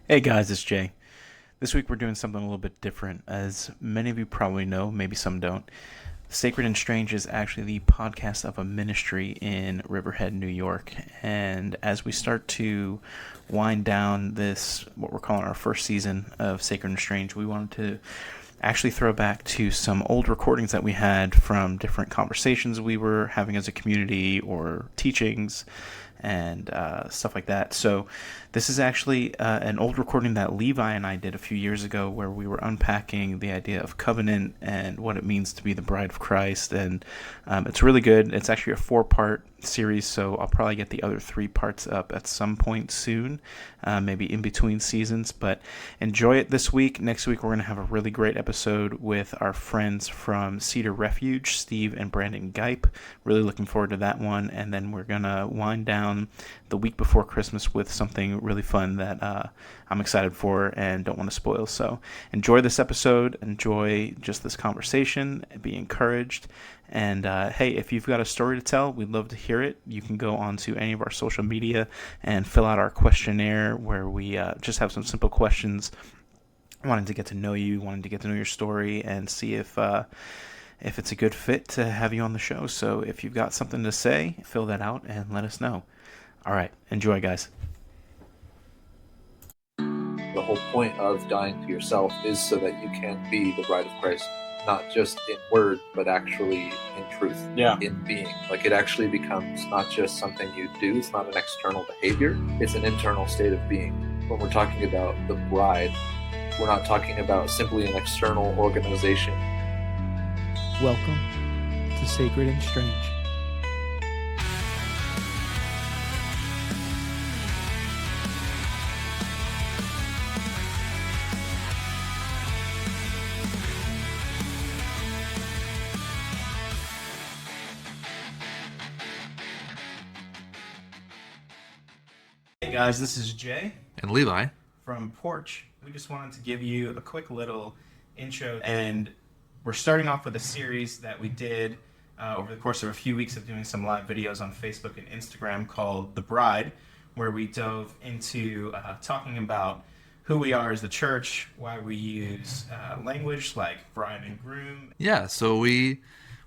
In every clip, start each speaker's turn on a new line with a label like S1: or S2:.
S1: Hey guys, it's Jay. This week we're doing something a little bit different. As many of you probably know, maybe some don't, Sacred and Strange is actually the podcast of a ministry in Riverhead, New York. And as we start to wind down this, what we're calling our first season of Sacred and Strange, we wanted to actually throw back to some old recordings that we had from different conversations we were having as a community or teachings and stuff like that. So this is actually an old recording that Levi and I did a few years ago where we were unpacking the idea of covenant and what it means to be the bride of Christ. And it's really good. It's actually a 4-part series, so I'll probably get the other 3 parts up at some point soon, maybe in between seasons. But enjoy it this week. Next week, we're going to have a really great episode with our friends from Cedar Refuge, Steve and Brandon Gipe. Really looking forward to that one. And then we're going to wind down the week before Christmas with something really fun that I'm excited for and don't want to spoil. So enjoy this episode. Enjoy just this conversation. Be encouraged. And hey, if you've got a story to tell, we'd love to hear it. You can go onto any of our social media and fill out our questionnaire where we just have some simple questions wanting to get to know you, wanting to get to know your story, and see if it's a good fit to have you on the show. So if you've got something to say, fill that out and let us know. All right, enjoy, guys.
S2: The whole point of dying to yourself is so that you can be the bride of Christ, not just in word, but actually in truth, in being. Like, it actually becomes not just something you do, it's not an external behavior, it's an internal state of being. When we're talking about the bride, we're not talking about simply an external organization.
S3: Welcome to Sacred and Strange.
S1: Hey guys, this is Jay
S4: And Levi.
S1: from Porch. We just wanted to give you a quick little intro, and we're starting off with a series that we did over the course of a few weeks of doing some live videos on Facebook and Instagram called The Bride, where we dove into talking about who we are as the church, why we use language like bride and groom.
S4: Yeah, so we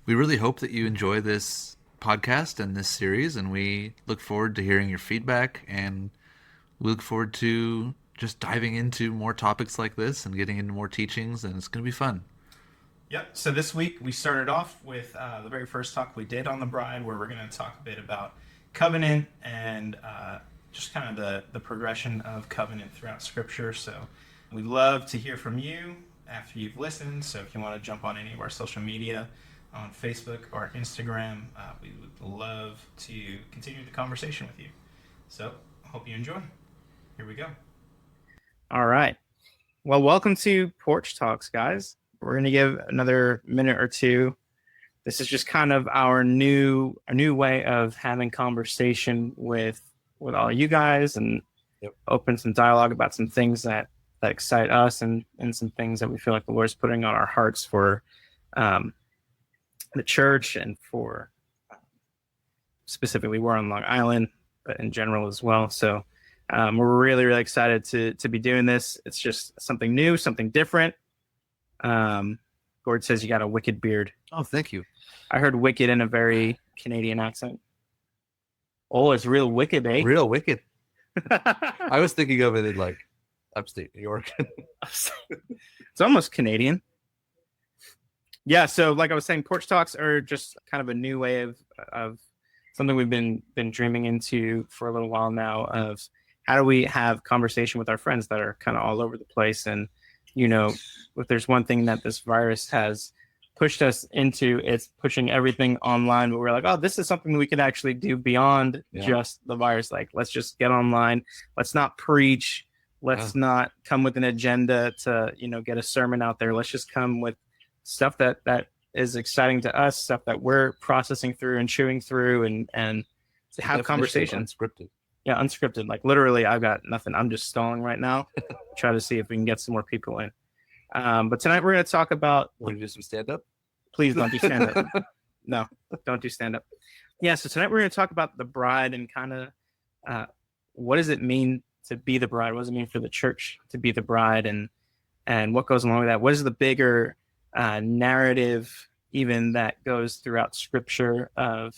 S4: really hope that you enjoy this podcast and this series, and we look forward to hearing your feedback, and we look forward to just diving into more topics like this and getting into more teachings, and it's going to be fun.
S1: Yep. So this week we started off with the very first talk we did on the bride, where we're going to talk a bit about covenant and just kind of the progression of covenant throughout Scripture. So we'd love to hear from you after you've listened. So if you want to jump on any of our social media on Facebook or Instagram, we would love to continue the conversation with you. So I hope you enjoy. Here we go.
S3: All right. Well, welcome to Porch Talks, guys. We're going to give another minute or two. This is just kind of our new way of having conversation with all you guys, and open some dialogue about some things that excite us, and some things that we feel like the Lord's putting on our hearts for the church, and for specifically we're on Long Island, but in general as well. So we're really, really excited to be doing this. It's just something new, something different. Gord says you got a wicked beard.
S4: Oh, thank you.
S3: I heard wicked in a very Canadian accent. Oh, it's real wicked, eh?
S4: Real wicked. I was thinking of it in like upstate New York.
S3: It's almost Canadian. Yeah, so like I was saying, Porch Talks are just kind of a new way of something we've been dreaming into for a little while now, of how do we have conversation with our friends that are kind of all over the place. And, you know, if there's one thing that this virus has pushed us into, it's pushing everything online. But we're like, oh, this is something we could actually do beyond just the virus. Like, let's just get online. Let's not preach. Let's not come with an agenda to, get a sermon out there. Let's just come with stuff that is exciting to us, stuff that we're processing through and chewing through, and to have conversations.
S4: Unscripted.
S3: Yeah, unscripted. Like, literally, I've got nothing. I'm just stalling right now. Try to see if we can get some more people in. But tonight we're going to talk about...
S4: Want to do some stand-up?
S3: Please don't do stand-up. No, don't do stand-up. Yeah, so tonight we're going to talk about the bride, and kind of what does it mean to be the bride? What does it mean for the church to be the bride? And what goes along with that? What is the bigger narrative even that goes throughout Scripture of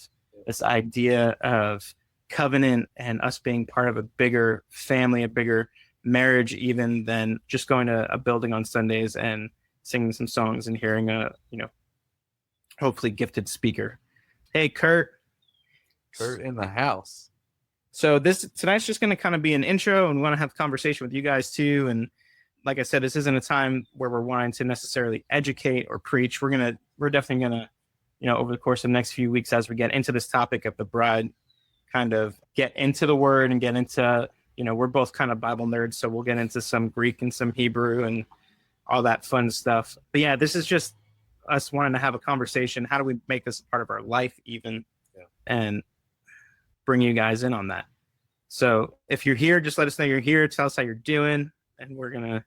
S3: this idea of covenant and us being part of a bigger family, a bigger marriage, even than just going to a building on Sundays and singing some songs and hearing a, hopefully gifted speaker. Hey, Kurt
S2: in the house.
S3: So tonight's just going to kind of be an intro, and we want to have a conversation with you guys too. And like I said, this isn't a time where we're wanting to necessarily educate or preach. We're definitely gonna, over the course of the next few weeks, as we get into this topic of the bride, kind of get into the word and get into, we're both kind of Bible nerds, so we'll get into some Greek and some Hebrew and all that fun stuff. But yeah, this is just us wanting to have a conversation. How do we make this part of our life even? Yeah. And bring you guys in on that. So if you're here, just let us know you're here. Tell us how you're doing, and we're gonna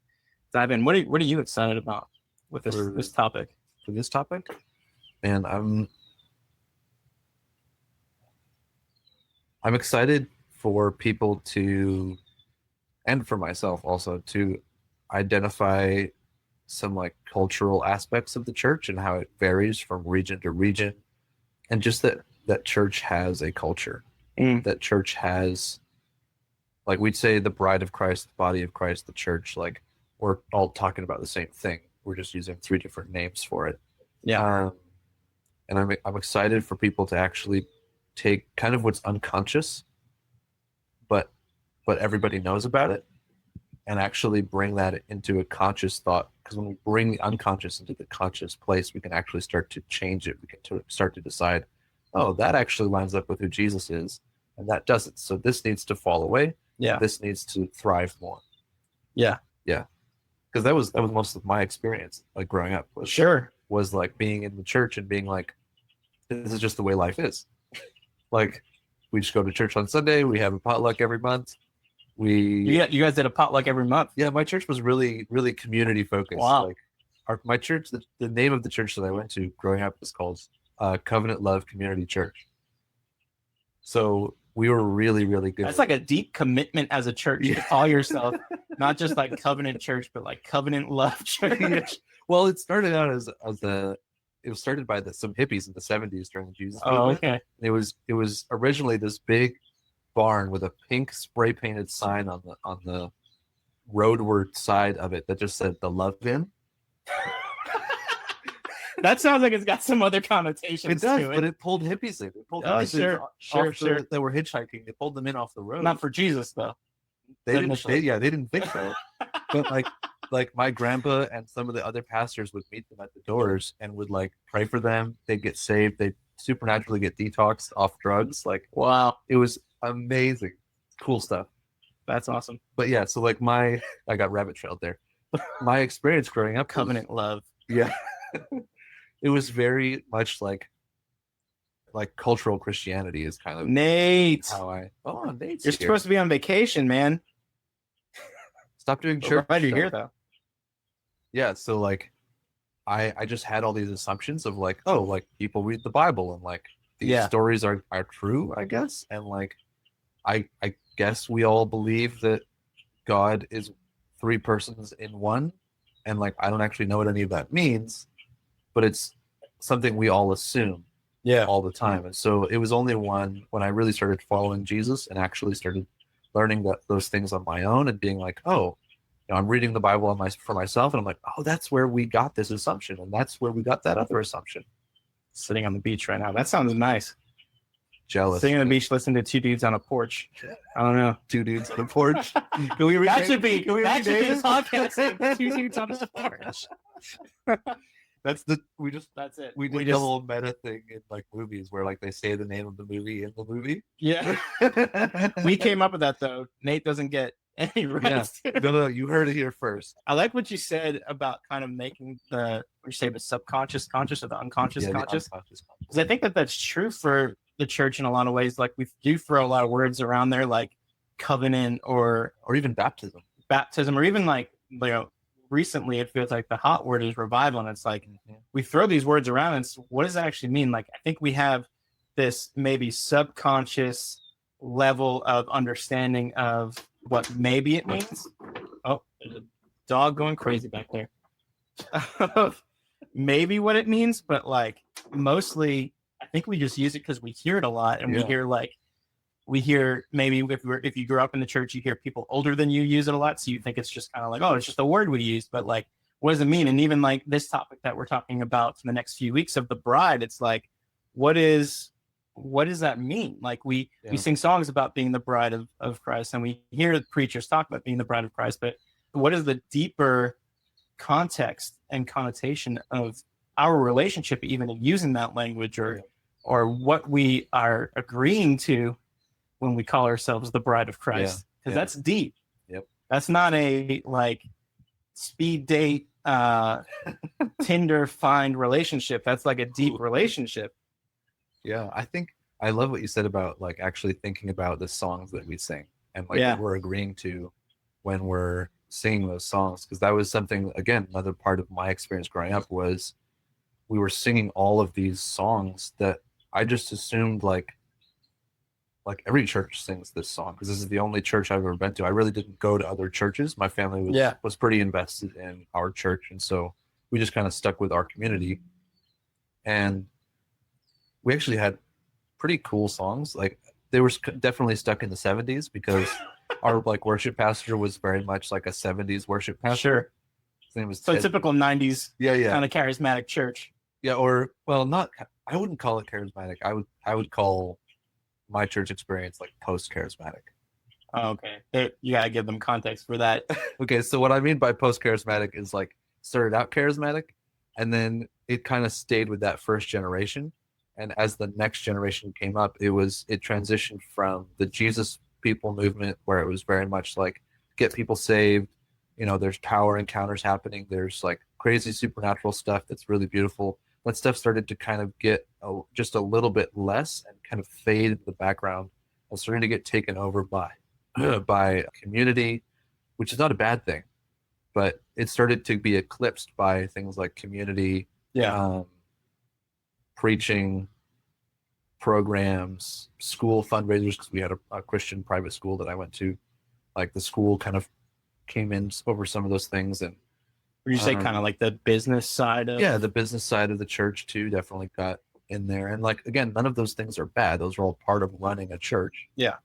S3: dive in. What are you excited about with this topic?
S2: For this topic, man, I'm excited for people to, and for myself also, to identify some like cultural aspects of the church and how it varies from region to region, and just that church has a culture. That church has, like, we'd say the bride of Christ, the body of Christ, the church, like, we're all talking about the same thing. We're just using 3 different names for it.
S3: Yeah.
S2: And I'm excited for people to actually take kind of what's unconscious, but everybody knows about it, and actually bring that into a conscious thought. Because when we bring the unconscious into the conscious place, we can actually start to change it. We can start to decide, oh, that actually lines up with who Jesus is, and that doesn't. So this needs to fall away.
S3: Yeah.
S2: This needs to thrive more.
S3: Yeah.
S2: Yeah. Because that was most of my experience, like, growing up. Was like being in the church and being like, this is just the way life is. Like, we just go to church on Sunday. We have a potluck every month. You
S3: guys did a potluck every month.
S2: Yeah, my church was really, really community focused.
S3: Wow.
S2: Like, my church, the name of the church that I went to growing up was called Covenant Love Community Church. So we were really, really good.
S3: That's like a deep commitment as a church to call yourself not just like Covenant Church, but like Covenant Love Church.
S2: Well, it started out it was started by some hippies in the 70s during the Jesus movement.
S3: Okay.
S2: It was originally this big barn with a pink spray painted sign on the roadward side of it that just said "The Love In."
S3: That sounds like it's got some other connotations.
S2: It does,
S3: to it.
S2: But it pulled hippies in. It pulled
S3: sure.
S2: They were hitchhiking. They pulled them in off the road.
S3: Not for Jesus though.
S2: They didn't think so. But like my grandpa and some of the other pastors would meet them at the doors and would like pray for them. They'd get saved. They'd supernaturally get detoxed off drugs. Like,
S3: wow,
S2: it was amazing, cool stuff.
S3: That's awesome.
S2: But yeah, so like I got rabbit trailed there. My experience growing up,
S3: Covenant love.
S2: Yeah. It was very much like cultural Christianity is kind of
S3: Nate.
S2: Nate's
S3: You're supposed to be on vacation, man.
S2: Stop doing church.
S3: Glad you're here though.
S2: Yeah, so like I just had all these assumptions of like, oh, like people read the Bible and like these stories are true, I guess. And like I guess we all believe that God is 3 persons in one. And like I don't actually know what any of that means, but it's something we all assume all the time. And so it was only when I really started following Jesus and actually started learning those things on my own and being like, oh, I'm reading the Bible for myself, and I'm like, oh, that's where we got this assumption, and that's where we got that other assumption.
S3: Sitting on the beach right now. That sounds nice.
S2: Jealous.
S3: Sitting on the beach, listening to 2 dudes on a porch. I don't know.
S2: 2 dudes on a porch.
S3: Can we that should be a podcast. 2 dudes on a porch.
S2: That's it. We did a little meta thing in like movies where like they say the name of the movie in the movie.
S3: Yeah. We came up with that though. Nate doesn't get any rights.
S2: Yeah. No, you heard it here first.
S3: I like what you said about kind of making the subconscious conscious or the unconscious conscious. Because I think that that's true for the church in a lot of ways. Like we do throw a lot of words around there, like covenant or
S2: even baptism,
S3: or even like recently it feels like the hot word is revival, and it's like we throw these words around and what does that actually mean? Like I think we have this maybe subconscious level of understanding of what maybe it means. Oh, there's a dog going crazy back there. Maybe what it means, but like mostly I think we just use it because we hear it a lot, and we hear maybe if you grew up in the church, you hear people older than you use it a lot, so you think it's just kind of like, oh, it's just a word we use, but like, what does it mean? And even like this topic that we're talking about for the next few weeks of the bride, it's like, what does that mean? Like we sing songs about being the bride of Christ, and we hear preachers talk about being the bride of Christ, but what is the deeper context and connotation of our relationship, even in using that language, or what we are agreeing to when we call ourselves the bride of Christ? Because that's deep.
S2: Yep.
S3: That's not a like speed date, Tinder find relationship. That's like a deep relationship.
S2: Yeah, I think I love what you said about like actually thinking about the songs that we sing and like what we're agreeing to when we're singing those songs, because that was something, again, another part of my experience growing up was we were singing all of these songs that I just assumed like every church sings this song because this is the only church I've ever been to. I really didn't go to other churches. My family was pretty invested in our church, and so we just kind of stuck with our community. And we actually had pretty cool songs. Like they were definitely stuck in the 70s because our like worship pastor was very much like a 70s worship pastor.
S3: Sure.
S2: His name was
S3: so typical 90s kind of charismatic church.
S2: Yeah, or well, not, I wouldn't call it charismatic. I would call my church experience like post charismatic.
S3: Oh, okay. You gotta give them context for that.
S2: Okay, so what I mean by post charismatic is like started out charismatic and then it kind of stayed with that first generation. And as the next generation came up, it transitioned from the Jesus people movement, where it was very much like get people saved. You know, there's power encounters happening. There's like crazy supernatural stuff that's really beautiful. That stuff started to kind of get just a little bit less and kind of fade into the background and starting to get taken over by by community, which is not a bad thing, but it started to be eclipsed by things like community, preaching, programs, school fundraisers, because we had a Christian private school that I went to. Like the school kind of came in over some of those things. And
S3: would you say kind of like the business side of
S2: the business side of the church too definitely got in there. And like, again, none of those things are bad. Those are all part of running a church.
S3: Yeah.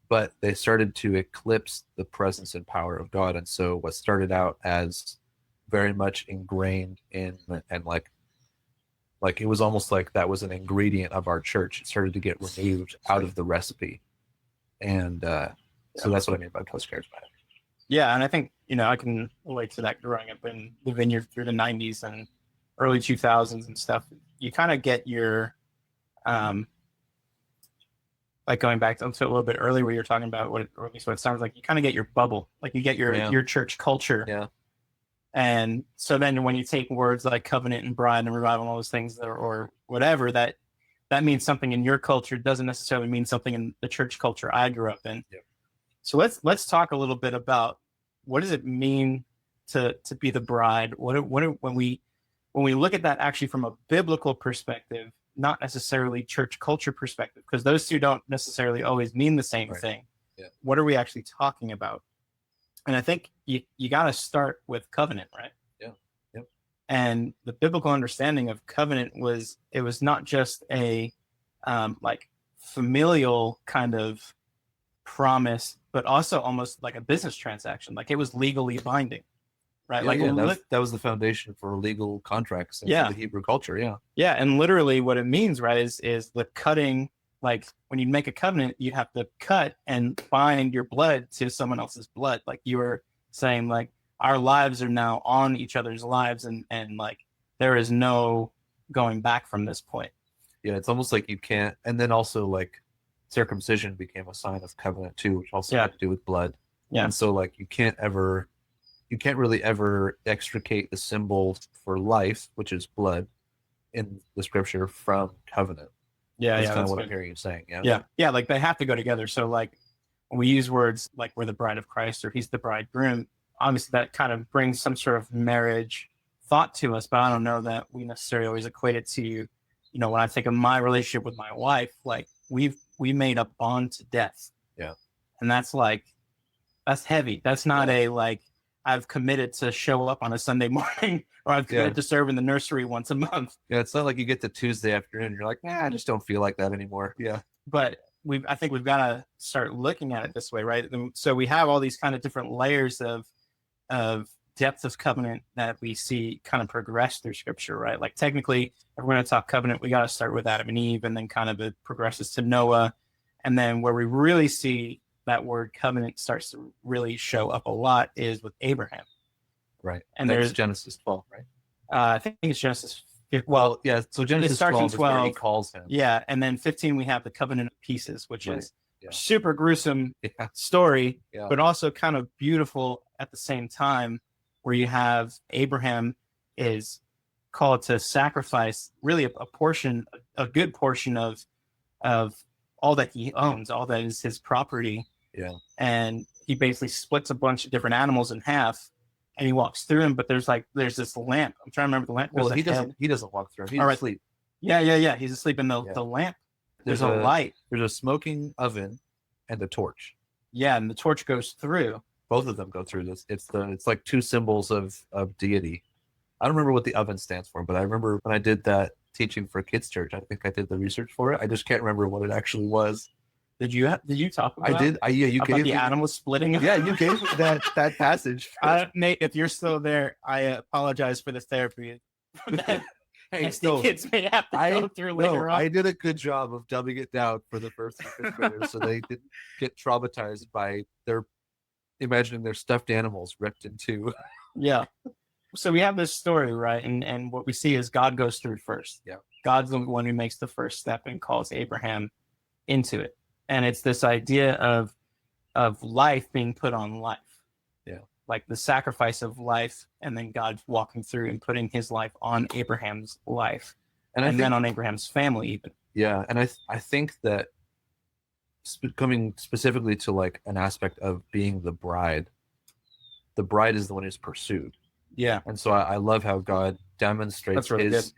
S2: But they started to eclipse the presence and power of God. And so what started out as very much ingrained in, and like it was almost like that was an ingredient of our church, it started to get removed out of the recipe. And so that's what I mean by post charismatic.
S3: Yeah, and I think, I can relate to that growing up in the vineyard through the 90s and early 2000s and stuff. You kind of get your, like going back to a little bit earlier where you're talking about or at least what it sounds like, you kind of get your bubble, like you get your church culture.
S2: Yeah.
S3: And so then when you take words like covenant and bride and revival and all those things or whatever, that means something in your culture doesn't necessarily mean something in the church culture I grew up in.
S2: Yep.
S3: So let's talk a little bit about what does it mean to be the bride? When we look at that actually from a biblical perspective, not necessarily church culture perspective, because those two don't necessarily always mean the same thing.
S2: Yeah.
S3: What are we actually talking about? And I think you got to start with covenant, right?
S2: Yeah. Yep.
S3: And the biblical understanding of covenant was not just a like familial kind of promise, but also almost like a business transaction. Like it was legally binding, right?
S2: That was the foundation for legal contracts in the Hebrew culture. Yeah.
S3: Yeah. And literally what it means, right, is the cutting. Like when you make a covenant, you have to cut and bind your blood to someone else's blood. Like you were saying, like our lives are now on each other's lives, and like there is no going back from this point.
S2: Yeah, it's almost like you can't. And then also like circumcision became a sign of covenant too, which also had to do with blood.
S3: Yeah.
S2: And so like you can't really ever extricate the symbol for life, which is blood, in the scripture from covenant.
S3: Yeah,
S2: that's kind of what I'm hearing you saying.
S3: Yeah. Like they have to go together. So like when we use words like we're the bride of Christ or he's the bridegroom, obviously that kind of brings some sort of marriage thought to us, but I don't know that we necessarily always equate it to, when I think of my relationship with my wife, like we made a bond to death.
S2: Yeah.
S3: And that's like That's heavy. That's not a like I've committed to show up on a Sunday morning or I've committed to serve in the nursery once a month.
S2: Yeah, it's not like you get to Tuesday afternoon and you're like, nah, I just don't feel like that anymore. Yeah.
S3: But I think we've got to start looking at it this way, right? So we have all these kind of different layers of depth of covenant that we see kind of progress through Scripture, right? Like technically, if we're going to talk covenant, we got to start with Adam and Eve, and then kind of it progresses to Noah, and then where we really see that word covenant starts to really show up a lot is with Abraham.
S2: Right.
S3: And
S2: there's Genesis 12, right?
S3: I think it's Genesis.
S2: Well, yeah. So Genesis 12 is where he calls him.
S3: Yeah, and then 15 we have the covenant of pieces, which is
S2: Yeah.
S3: super gruesome story,
S2: Yeah.
S3: but also kind of beautiful at the same time, where you have Abraham is called to sacrifice really a good portion of all that he owns, all that is his property.
S2: Yeah.
S3: And he basically splits a bunch of different animals in half, and he walks through them. But there's this lamp. I'm trying to remember the lamp.
S2: Well, he doesn't walk through. He's asleep.
S3: Yeah. He's asleep in the lamp. There's a light.
S2: There's a smoking oven and a torch.
S3: Yeah, and the torch goes through.
S2: Both of them go through this. It's like two symbols of deity. I don't remember what the oven stands for, but I remember when I did that teaching for kids church, I think I did the research for it. I just can't remember what it actually was.
S3: Did you talk about?
S2: I did. You
S3: about
S2: gave
S3: the animals splitting.
S2: Yeah, you gave that passage.
S3: Nate, if you're still there, I apologize for the therapy.
S2: Hey,
S3: kids may have to go through later on.
S2: I did a good job of dumbing it down for the first and fifth graders, so they didn't get traumatized by their imagining their stuffed animals ripped in two.
S3: Yeah. So we have this story, right? And what we see is God goes through first.
S2: Yeah.
S3: God's the one who makes the first step and calls Abraham into it. And it's this idea of life being put on life.
S2: Yeah.
S3: Like the sacrifice of life, and then God walking through and putting his life on Abraham's life. And then on Abraham's family even.
S2: Yeah. And I think that coming specifically to like an aspect of being the bride is the one who's pursued.
S3: Yeah.
S2: And so I love how God demonstrates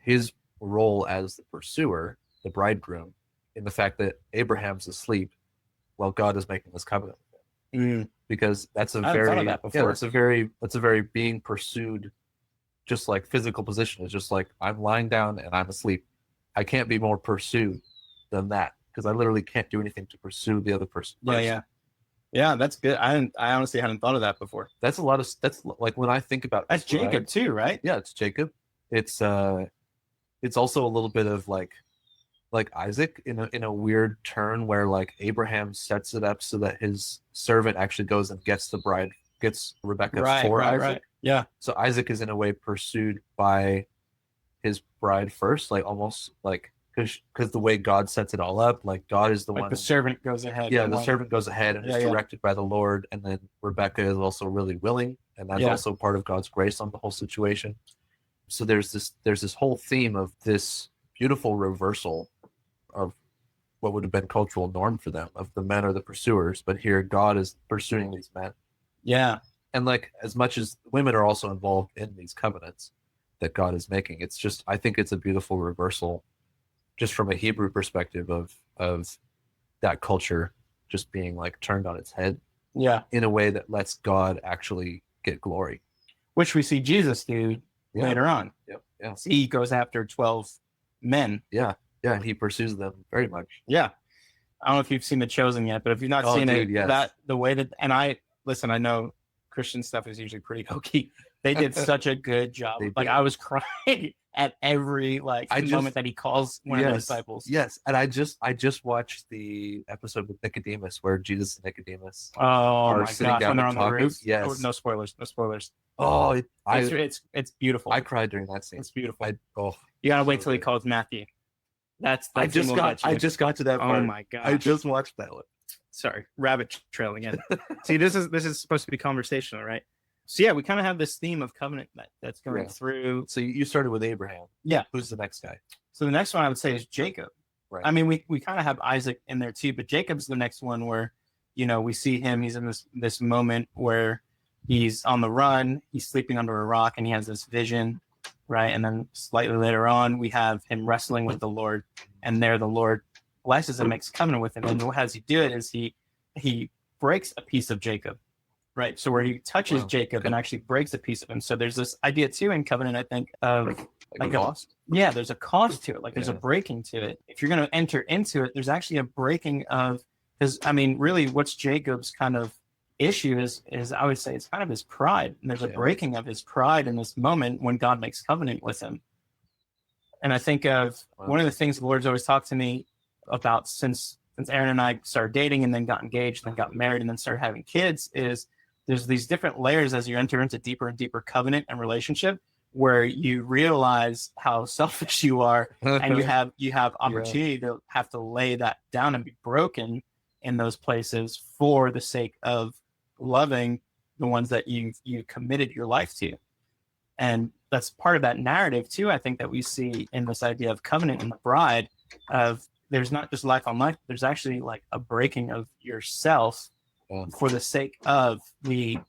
S2: his role as the pursuer, the bridegroom, in the fact that Abraham's asleep while God is making this covenant with him. Because that's a very being pursued, just like physical position is just like I'm lying down and I'm asleep. I can't be more pursued than that, because I literally can't do anything to pursue the other person.
S3: Yeah, that's good. I honestly hadn't thought of that before.
S2: That's like when I think about
S3: that's Jacob too, right?
S2: Yeah, it's Jacob. It's also a little bit of like Isaac in a weird turn where like Abraham sets it up so that his servant actually goes and gets Rebecca for Isaac. Right.
S3: Yeah.
S2: So Isaac is in a way pursued by his bride first, like almost like because the way God sets it all up, like God is the one.
S3: The servant goes ahead.
S2: Yeah, the servant goes ahead and is directed by the Lord, and then Rebecca is also really willing, and that's also part of God's grace on the whole situation. So there's this whole theme of this beautiful reversal of what would have been cultural norm for them, of the men are the pursuers, but here God is pursuing these men.
S3: Yeah. And
S2: like as much as women are also involved in these covenants that God is making, it's just I think it's a beautiful reversal just from a Hebrew perspective of that culture just being like turned on its head.
S3: Yeah.
S2: In a way that lets God actually get glory.
S3: Which we see Jesus do later on.
S2: Yep. Yeah.
S3: He goes after 12 men.
S2: Yeah. Yeah. And he pursues them very much.
S3: Yeah. I don't know if you've seen The Chosen yet, but if you've not seen it, that the way that, and I know Christian stuff is usually pretty hokey. They did such a good job. Like I was crying at every moment that he calls one of the disciples.
S2: Yes, and I just watched the episode with Nicodemus where Jesus and Nicodemus
S3: are sitting down
S2: when they're on the roof. Yes.
S3: Oh, no spoilers.
S2: Oh,
S3: it's beautiful.
S2: I cried during that scene.
S3: It's beautiful.
S2: You
S3: gotta wait till he calls Matthew. I just
S2: got to that part.
S3: Oh my god!
S2: I just watched that one.
S3: Sorry, rabbit trail again. See, this is supposed to be conversational, right? So yeah, we kind of have this theme of covenant that's going through.
S2: So you started with Abraham.
S3: Yeah.
S2: Who's the next guy?
S3: So the next one I would say is Jacob.
S2: Right.
S3: I mean, we kind of have Isaac in there too, but Jacob's the next one where, we see him. He's in this moment where he's on the run. He's sleeping under a rock, and he has this vision, right? And then slightly later on, we have him wrestling with the Lord, and there the Lord blesses and makes covenant with him. And how does he do it? Is he breaks a piece of Jacob, right? So where he touches
S2: Wow.
S3: Jacob and actually breaks a piece of him. So there's this idea too in covenant, I think, of
S2: Like a cost.
S3: yeah, there's a cost to it. Like there's a
S2: Yeah.
S3: breaking to it. If you're going to enter into it, there's actually a breaking of, because I mean, really, what's Jacob's kind of issue is I would say it's kind of his pride. And there's a
S2: Yeah.
S3: breaking of his pride in this moment when God makes covenant with him. And I think of one of the things the Lord's always talked to me about since Aaron and I started dating and then got engaged and then got married and then started having kids is there's these different layers as you enter into deeper and deeper covenant and relationship where you realize how selfish you are and you have opportunity to have to lay that down and be broken in those places for the sake of loving the ones that you committed your life to. And that's part of that narrative too, I think, that we see in this idea of covenant and the bride of there's not just life on life, there's actually like a breaking of yourself for the sake of the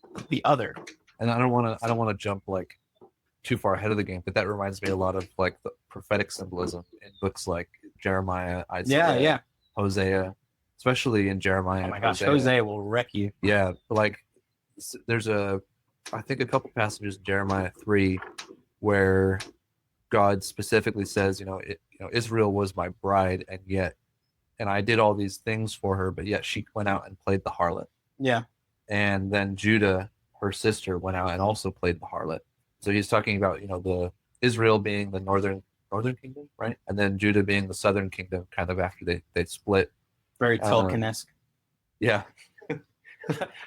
S3: other.
S2: And I don't want to jump like too far ahead of the game, but that reminds me a lot of like the prophetic symbolism in books like Jeremiah, Isaiah, Hosea, especially in Jeremiah.
S3: Oh my gosh, Hosea will wreck you.
S2: Yeah, like there's I think a couple passages in Jeremiah 3 where God specifically says, Israel was my bride, and I did all these things for her, but yet she went out and played the harlot.
S3: Yeah.
S2: And then Judah, her sister, went out and also played the harlot. So he's talking about, the Israel being the northern kingdom, right? And then Judah being the southern kingdom, kind of after they split.
S3: Very Tolkien-esque.
S2: Yeah.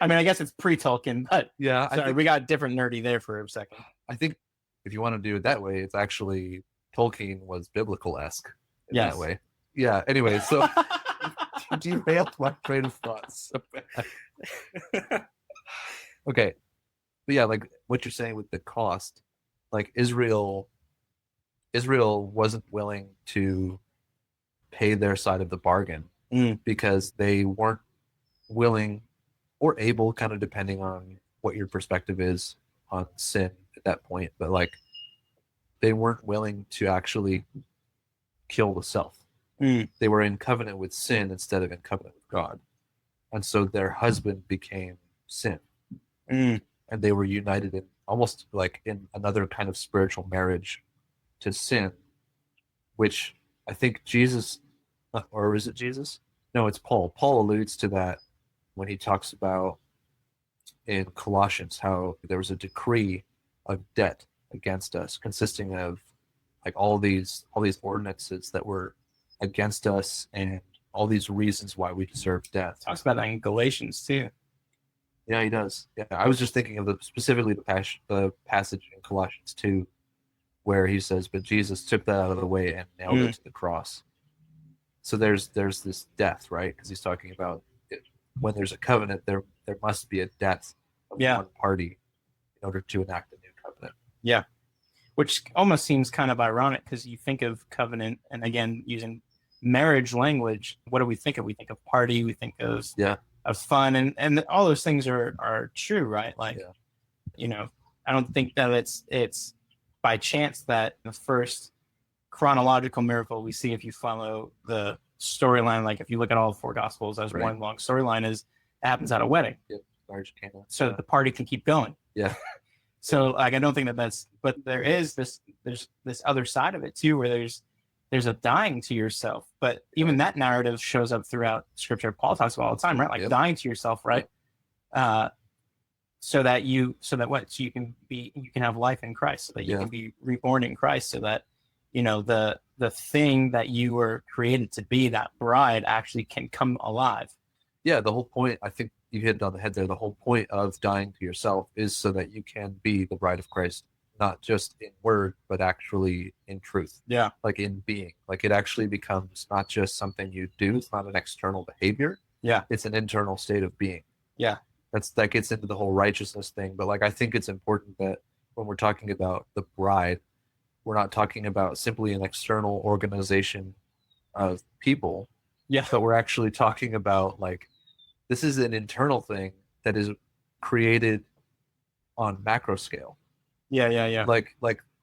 S3: I mean, I guess it's pre-Tolkien, but
S2: yeah,
S3: sorry, we got different nerdy there for a second.
S2: I think if you want to do it that way, it's actually Tolkien was biblical-esque in that way. Yeah. Anyway, so you derailed my train of thought so bad. Okay, but yeah, like what you're saying with the cost, like Israel wasn't willing to pay their side of the bargain because they weren't willing or able, kind of depending on what your perspective is on sin at that point, but like they weren't willing to actually kill the self. They were in covenant with sin instead of in covenant with God, and so their husband became sin, and they were united in almost like in another kind of spiritual marriage to sin, which I think Jesus, or is it Jesus? No, it's Paul. Paul alludes to that when he talks about in Colossians how there was a decree of debt against us, consisting of like all these ordinances that were against us and all these reasons why we deserve death.
S3: Talks about that in Galatians too.
S2: Yeah, he does. Yeah, I was just thinking of specifically the passage in Colossians 2 where he says, "But Jesus took that out of the way and nailed it to the cross." So there's this death, right? Because he's talking about when there's a covenant, there must be a death of one party in order to enact a new covenant.
S3: Yeah, which almost seems kind of ironic because you think of covenant, and again, using marriage language, what do we think of? We think of party, we think of fun, and all those things are true, right? Like, I don't think that it's by chance that the first chronological miracle we see, if you follow the storyline, like if you look at all 4 gospels as one long storyline, is it happens at a wedding.
S2: Yep. Marriage came out.
S3: So that the party can keep going.
S2: Yeah.
S3: So like I don't think that's, but there's this other side of it too, where there's a dying to yourself. But even that narrative shows up throughout scripture. Paul talks about all the time, right? Like dying to yourself, right? So that you can have life in Christ, so that you can be reborn in Christ, so that the thing that you were created to be, that bride, actually can come alive.
S2: Yeah, the whole point, I think you hit it on the head there. The whole point of dying to yourself is so that you can be the bride of Christ, not just in word, but actually in truth.
S3: Yeah.
S2: Like in being. Like it actually becomes not just something you do. It's not an external behavior.
S3: Yeah.
S2: It's an internal state of being.
S3: Yeah.
S2: That gets into the whole righteousness thing. But like I think it's important that when we're talking about the bride, we're not talking about simply an external organization of people.
S3: Yeah.
S2: But we're actually talking about like this is an internal thing that is created on macro scale.
S3: Yeah.
S2: Like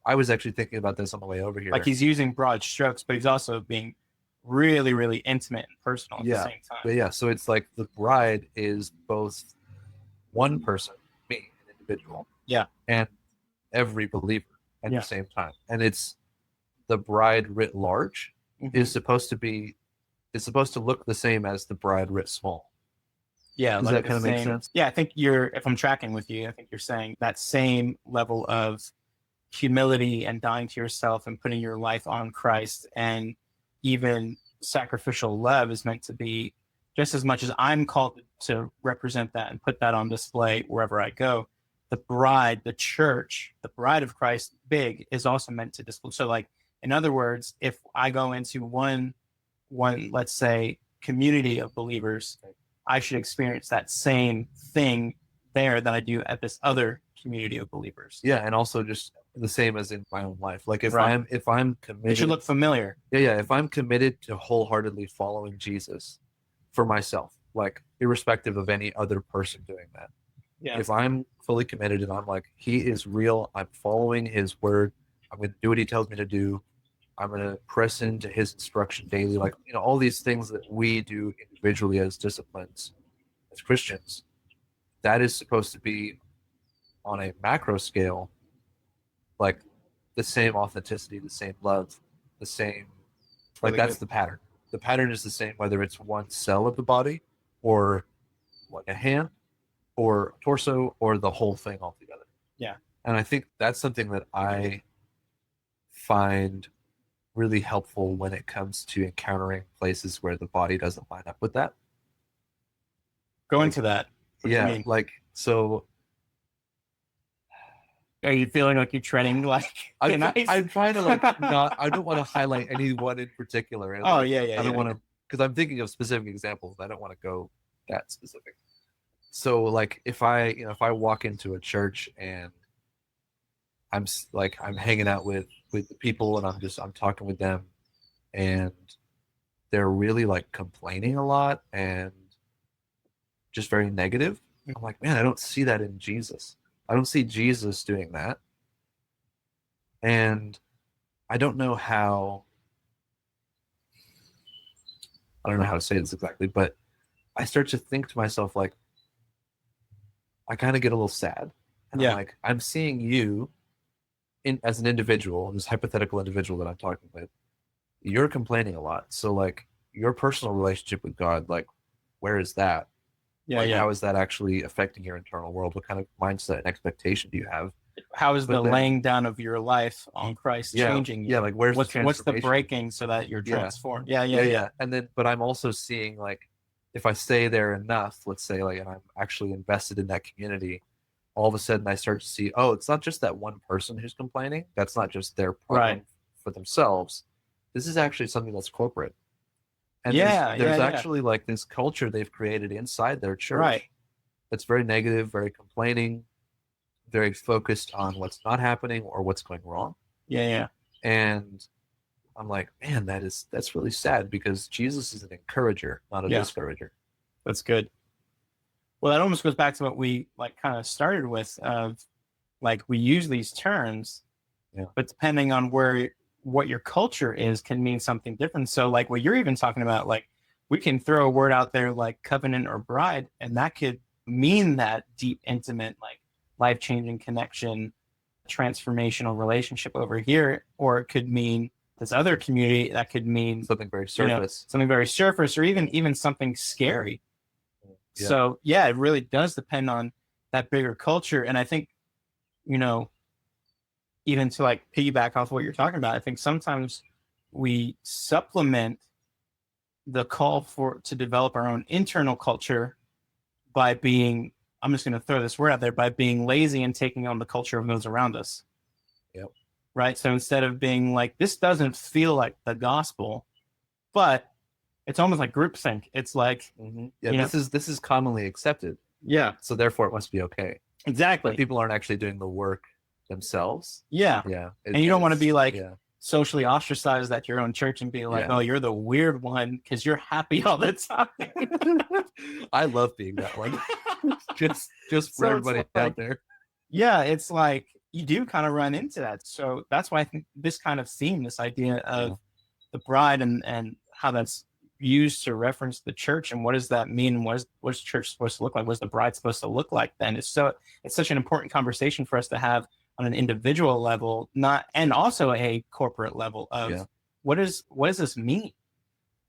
S2: I was actually thinking about this on the way over here.
S3: Like he's using broad strokes, but he's also being really, really intimate and personal at the same time.
S2: But yeah, so it's like the bride is both one person, me, an individual,
S3: Yeah.
S2: and every believer at
S3: Yeah.
S2: the same time. And it's the bride writ large is supposed to look the same as the bride writ small.
S3: Yeah.
S2: Does
S3: like
S2: that
S3: the
S2: kind of make
S3: same-
S2: sense?
S3: Yeah, I think if I'm tracking with you, I think you're saying that same level of humility and dying to yourself and putting your life on Christ, and even sacrificial love is meant to be just as much as I'm called to represent that and put that on display wherever I go. The bride, the church, the bride of Christ, big, is also meant to display. So, like, in other words, if I go into one, let's say, community of believers, I should experience that same thing there that I do at this other community of believers.
S2: Yeah, and also just the same as in my own life. Like if
S3: Right.
S2: I'm committed,
S3: It should look familiar.
S2: yeah, if I'm committed to wholeheartedly following Jesus for myself, like irrespective of any other person doing that.
S3: Yeah.
S2: If I'm fully committed and I'm like, he is real, I'm following his word, I'm going to do what he tells me to do, I'm going to press into his instruction daily, like, you know, all these things that we do individually as disciplines, as Christians, that is supposed to be on a macro scale, like the same authenticity, the same love, the same, like
S3: Really
S2: that's
S3: good.
S2: the pattern. The pattern is the same whether it's one cell of the body or like a hand or a torso or the whole thing altogether.
S3: Yeah.
S2: And I think that's something that I find really helpful when it comes to encountering places where the body doesn't line up with that.
S3: Go into that. What do you
S2: Yeah,
S3: mean?
S2: like so
S3: Are you feeling like you're treading like
S2: I'm
S3: ice?
S2: trying to like not. I don't want to highlight anyone in particular.
S3: Oh, yeah, yeah,
S2: I don't
S3: yeah,
S2: want to because I'm thinking of specific examples. I don't want to go that specific. So like if I walk into a church and I'm hanging out with the people and I'm talking with them and they're really like complaining a lot and just very negative. I'm like, man, I don't see that in Jesus. I don't see Jesus doing that. And I don't know how to say this exactly, but I start to think to myself, like, I kind of get a little sad. And
S3: Yeah.
S2: I'm like, I'm seeing you as an individual, this hypothetical individual that I'm talking with, you're complaining a lot. So like your personal relationship with God, like, where is that?
S3: Yeah,
S2: Like,
S3: yeah.
S2: how is that actually affecting your internal world? What kind of mindset and expectation do you have?
S3: How is
S2: But
S3: the
S2: then-
S3: laying down of your life on Christ changing you?
S2: Yeah, like where's the
S3: what's the
S2: transformation?
S3: breaking so that you're
S2: Yeah.
S3: transformed? Yeah.
S2: And then, but I'm also seeing like, if I stay there enough, let's say like, and I'm actually invested in that community, all of a sudden I start to see, oh, it's not just that one person who's complaining. That's not just their problem
S3: Right.
S2: for themselves. This is actually something that's corporate. And
S3: Yeah,
S2: there's
S3: yeah.
S2: actually like this culture they've created inside their church.
S3: Right.
S2: That's very negative, very complaining, very focused on what's not happening or what's going wrong.
S3: Yeah.
S2: And I'm like, man, that's really sad because Jesus is an encourager, not a
S3: Yeah.
S2: discourager.
S3: That's good. Well, that almost goes back to what we like kind of started with of like we use these terms,
S2: Yeah.
S3: but depending on what your culture is can mean something different. So like what you're even talking about, like we can throw a word out there like covenant or bride, and that could mean that deep, intimate, like life-changing connection, transformational relationship over here, or it could mean this other community that could mean
S2: Something very surface.
S3: something very surface, or even something scary.
S2: Yeah.
S3: So yeah, it really does depend on that bigger culture. And I think, even to like piggyback off what you're talking about, I think sometimes we supplement the call to develop our own internal culture by being, I'm just going to throw this word out there, by being lazy and taking on the culture of those around us.
S2: Yep.
S3: Right. So instead of being like, this doesn't feel like the gospel, but it's almost like groupthink. It's like,
S2: Yeah, this is commonly accepted.
S3: Yeah,
S2: So therefore it must be okay.
S3: exactly.
S2: But people aren't actually doing the work themselves.
S3: Yeah.
S2: Yeah.
S3: And you don't want to be like
S2: yeah.
S3: socially ostracized at your own church and be like,
S2: Yeah.
S3: oh, you're the weird one because you're happy all the time.
S2: I love being that one. just for
S3: So it's
S2: everybody
S3: like-
S2: out there.
S3: Yeah, it's like you do kind of run into that. So that's why I think this kind of theme, this idea of the bride and how that's used to reference the church, and what does that mean? What's church supposed to look like? What's the bride supposed to look like then? It's such an important conversation for us to have on an individual level, not and also a corporate level of what does this mean?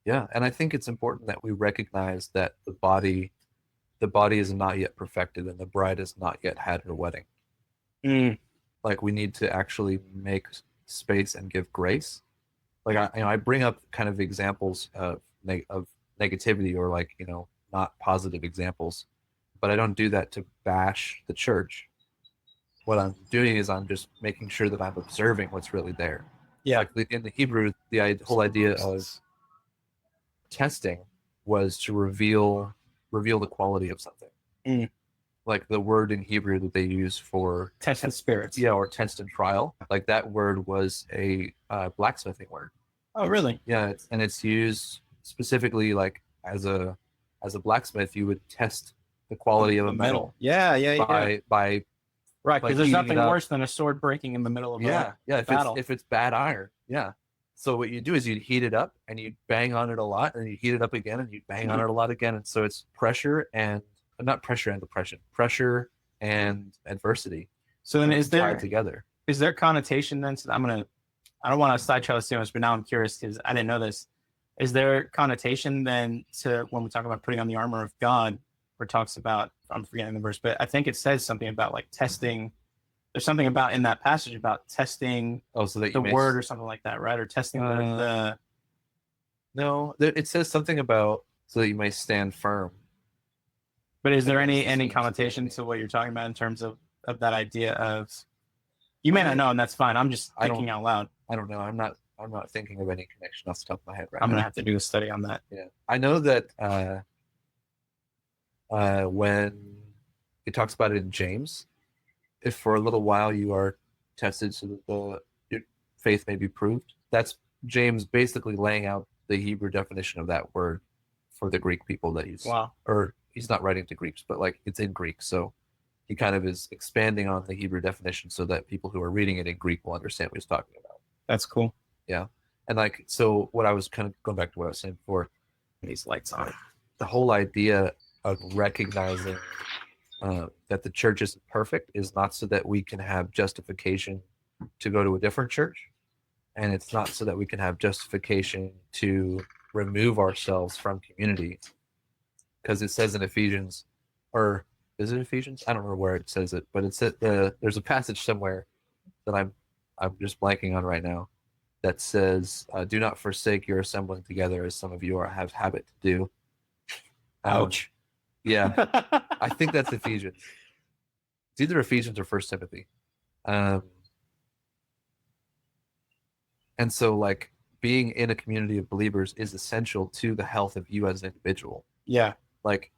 S2: Yeah, and I think it's important that we recognize that the body is not yet perfected and the bride has not yet had her wedding. Like, we need to actually make space and give grace. Like, I bring up kind of examples of negativity, or like, not positive examples, but I don't do that to bash the church. What I'm doing is I'm just making sure that I'm observing what's really there.
S3: Yeah.
S2: Like in the Hebrew, the whole idea of testing was to reveal the quality of something. Like the word in Hebrew that they use for
S3: test and spirits,
S2: or test and trial, like that word was a blacksmithing word.
S3: Oh, really?
S2: Yeah, it's used specifically like as a blacksmith, you would test the quality of a metal.
S3: By right, because there's nothing worse than a sword breaking in the middle of a battle.
S2: If it's bad iron. So what you do is you'd heat it up and you'd bang on it a lot, and you heat it up again and you'd bang on it a lot again. And so it's pressure and adversity.
S3: So then is there
S2: together?
S3: Is there connotation then? So I don't want to sidetrack too much, but now I'm curious because I didn't know this. Is there connotation then to when we talk about putting on the armor of God, where it talks about, I'm forgetting the verse, but I think it says something about like testing. There's something about in that passage about testing
S2: so that
S3: the word or something like that, right? Or testing the.
S2: No, it says something about so that you may stand firm.
S3: But is there any connotation to what you're talking about in terms of that idea of? You may not know, and that's fine. I'm just thinking out loud.
S2: I don't know. I'm not thinking of any connection off the top of my head right now.
S3: I'm gonna have to do a study on that.
S2: Yeah, I know that when it talks about it in James, if for a little while you are tested so that your faith may be proved, that's James basically laying out the Hebrew definition of that word for the Greek people that he's not writing to Greeks, but like it's in Greek, so he kind of is expanding on the Hebrew definition so that people who are reading it in Greek will understand what he's talking about.
S3: That's cool.
S2: Yeah. And like, so what I was kind of going back to what I was saying before,
S3: these lights on,
S2: the whole idea of recognizing that the church isn't perfect is not so that we can have justification to go to a different church. And it's not so that we can have justification to remove ourselves from community. Because it says in Ephesians, or is it Ephesians? I don't remember where it says it, but it's there's a passage somewhere that I'm just blanking on right now that says, "Do not forsake your assembling together, as some of you have habit to do."
S3: Ouch.
S2: Yeah, I think that's Ephesians. It's either Ephesians or 1 Timothy. And so, like, being in a community of believers is essential to the health of you as an individual.
S3: Yeah.
S2: Like,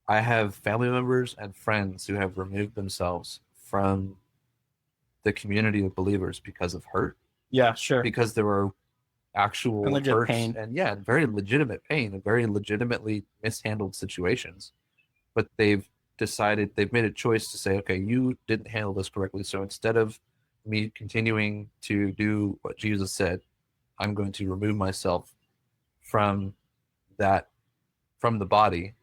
S2: I have family members and friends who have removed themselves from the community of believers because of hurt.
S3: Yeah, sure.
S2: Because there were actual hurts
S3: pain.
S2: And very legitimate pain and very legitimately mishandled situations. But they've made a choice to say, okay, you didn't handle this correctly. So instead of me continuing to do what Jesus said, I'm going to remove myself from the body.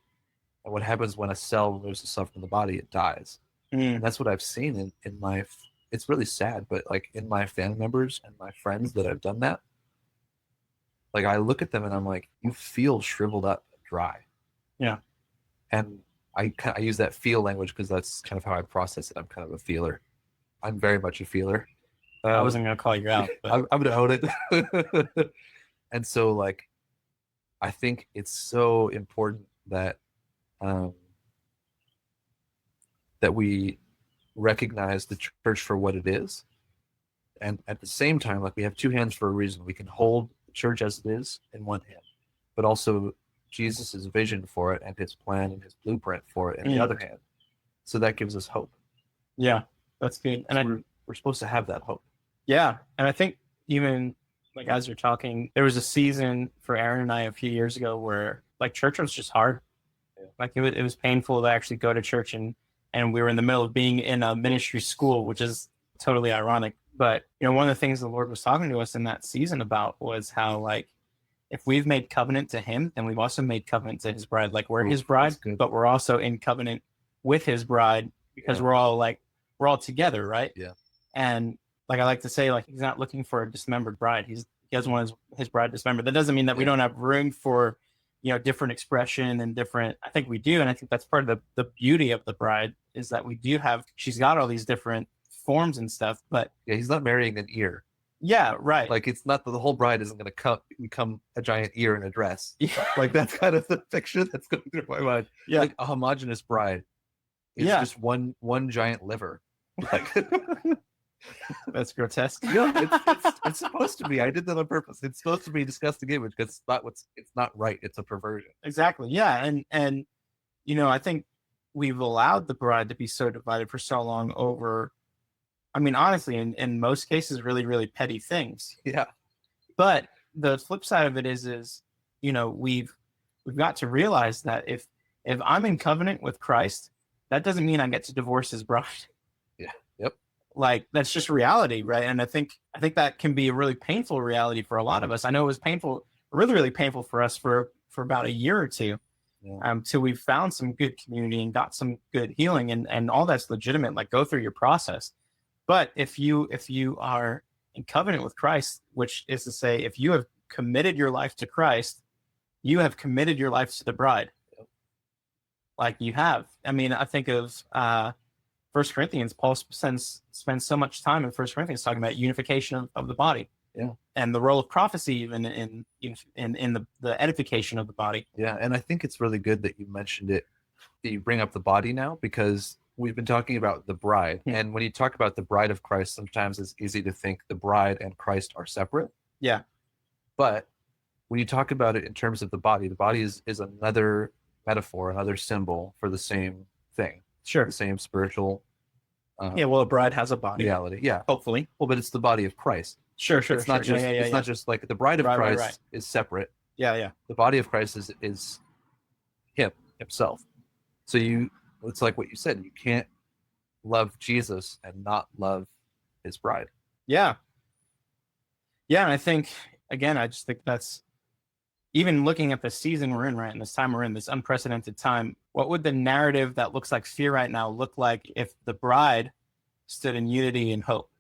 S2: And what happens when a cell removes itself from the body? It dies. And that's what I've seen in my, it's really sad, but like in my family members and my friends that have done that, like I look at them and I'm like, you feel shriveled up and dry.
S3: Yeah.
S2: And I use that feel language because that's kind of how I process it. I'm kind of a feeler. I'm very much a feeler.
S3: I wasn't going to call you out. But...
S2: I'm going to own it. And so, like, I think it's so important that that we recognize the church for what it is. And at the same time, like, we have two hands for a reason. We can hold the church as it is in one hand, but also Jesus's vision for it and his plan and his blueprint for it in the other hand. So that gives us hope.
S3: Yeah, that's good. And
S2: so we're supposed to have that hope.
S3: Yeah. And I think even like as you're talking, there was a season for Aaron and I a few years ago where like church was just hard. Yeah. Like it was painful to actually go to church, and we were in the middle of being in a ministry school, which is totally ironic. But, you know, one of the things the Lord was talking to us in that season about was how, like, if we've made covenant to him, then we've also made covenant to his bride. Like we're
S2: Ooh,
S3: his bride,
S2: that's good.
S3: but we're also in covenant with his bride because
S2: Yeah.
S3: we're all together, right?
S2: Yeah.
S3: And like I like to say, like he's not looking for a dismembered bride. He doesn't want his bride dismembered. That doesn't mean that we don't have room for, different expression and different. I think we do, and I think that's part of the beauty of the bride is that we do have. She's got all these different forms and stuff, but
S2: Yeah, he's not marrying an ear.
S3: yeah, right.
S2: Like it's not that the whole bride isn't going to become a giant ear in a dress.
S3: Yeah.
S2: Like that's kind of the picture that's going through my mind.
S3: Yeah.
S2: Like a homogenous bride is
S3: Yeah.
S2: just one giant liver. Like
S3: That's grotesque.
S2: it's supposed to be. I did that on purpose. It's supposed to be disgusting image because it's not right. It's a perversion.
S3: Exactly. Yeah. And I think we've allowed the bride to be so divided for so long over, I mean, honestly, in most cases, really, really petty things.
S2: Yeah.
S3: But the flip side of it is we've got to realize that if I'm in covenant with Christ, that doesn't mean I get to divorce his bride.
S2: Yeah. Yep.
S3: Like that's just reality, right? And I think that can be a really painful reality for a lot of us. I know it was painful, really, really painful for us for about a year or two.
S2: Yeah.
S3: Till we found some good community and got some good healing and all that's legitimate. Like go through your process. But if you are in covenant with Christ, which is to say, if you have committed your life to Christ, you have committed your life to the bride.
S2: Yep.
S3: Like you have. I mean, I think of 1 Corinthians. Paul spends so much time in 1 Corinthians talking about unification of the body.
S2: Yeah.
S3: And the role of prophecy even in the edification of the body.
S2: Yeah, and I think it's really good that you mentioned it. That you bring up the body now because we've been talking about the bride, and when you talk about the bride of Christ, sometimes it's easy to think the bride and Christ are separate.
S3: Yeah.
S2: But when you talk about it in terms of the body is another metaphor, another symbol for the same thing.
S3: Sure.
S2: The same spiritual
S3: Well, a bride has a body.
S2: reality. Yeah.
S3: Hopefully.
S2: Well, but it's the body of Christ.
S3: Sure.
S2: It's not just it's not just like the bride of Christ
S3: right.
S2: is separate.
S3: Yeah.
S2: The body of Christ is himself. So it's like what you said, you can't love Jesus and not love his bride.
S3: Yeah. Yeah, and I think again, I just think that's even looking at the season we're in, right? And this time we're in, this unprecedented time, what would the narrative that looks like fear right now look like if the bride stood in unity and hope?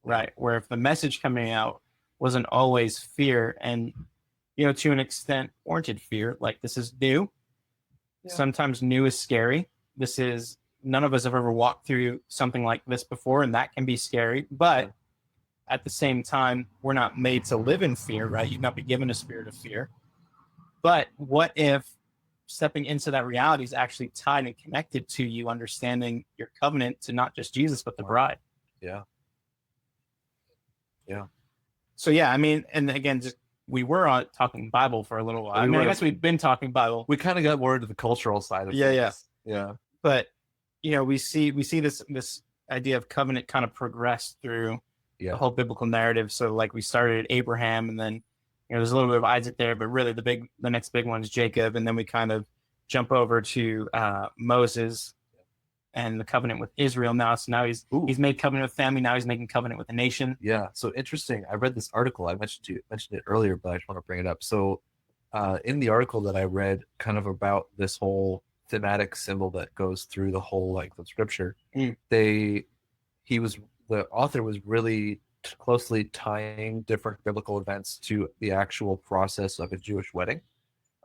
S3: Right. Where if the message coming out wasn't always fear and, to an extent warranted fear, like this is new. Yeah. Sometimes new is scary. None of us have ever walked through something like this before, and that can be scary. But at the same time, we're not made to live in fear, right? You've not been given a spirit of fear. But what if stepping into that reality is actually tied and connected to you understanding your covenant to not just Jesus, but the bride?
S2: Yeah. Yeah.
S3: So, yeah, I mean, and again, just we were talking Bible for a little while. I guess we've been talking Bible.
S2: We kind of got more into the cultural side of things. Yeah.
S3: But, we see this idea of covenant kind of progress through the whole biblical narrative. So like we started at Abraham, and then there's a little bit of Isaac there, but really the next big one is Jacob, and then we kind of jump over to Moses and the covenant with Israel now. So now he's made covenant with family. Now he's making covenant with the nation.
S2: Yeah. So interesting. I read this article. I mentioned it earlier, but I just want to bring it up. So in the article that I read, kind of about this whole thematic symbol that goes through the whole length of scripture, the author was really closely tying different biblical events to the actual process of a Jewish wedding.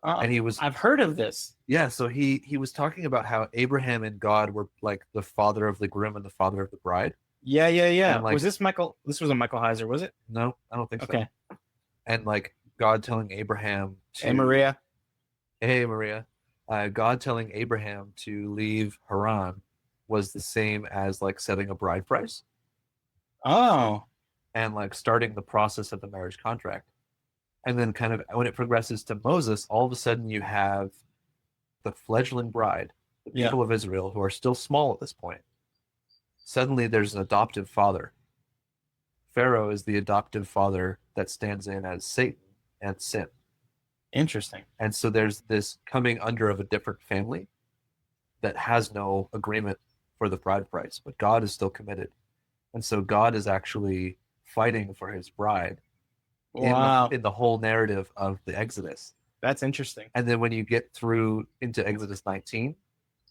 S2: And
S3: I've heard of this.
S2: Yeah, so he was talking about how Abraham and God were like the father of the groom and the father of the bride.
S3: Yeah.
S2: And
S3: was this Michael? This was a Michael Heiser, was it?
S2: No, I don't think so.
S3: Okay.
S2: And like God telling Abraham to Hey Maria. God telling Abraham to leave Haran was the same as like setting a bride price.
S3: Oh.
S2: And like starting the process of the marriage contract. And then kind of when it progresses to Moses, all of a sudden you have the fledgling bride, the people of Israel who are still small at this point. Suddenly there's an adoptive father. Pharaoh is the adoptive father that stands in as Satan and sin.
S3: Interesting.
S2: And so there's this coming under of a different family that has no agreement for the bride price, but God is still committed. And so God is actually fighting for his bride
S3: Wow.
S2: in the whole narrative of the Exodus.
S3: That's interesting.
S2: And then when you get through into Exodus 19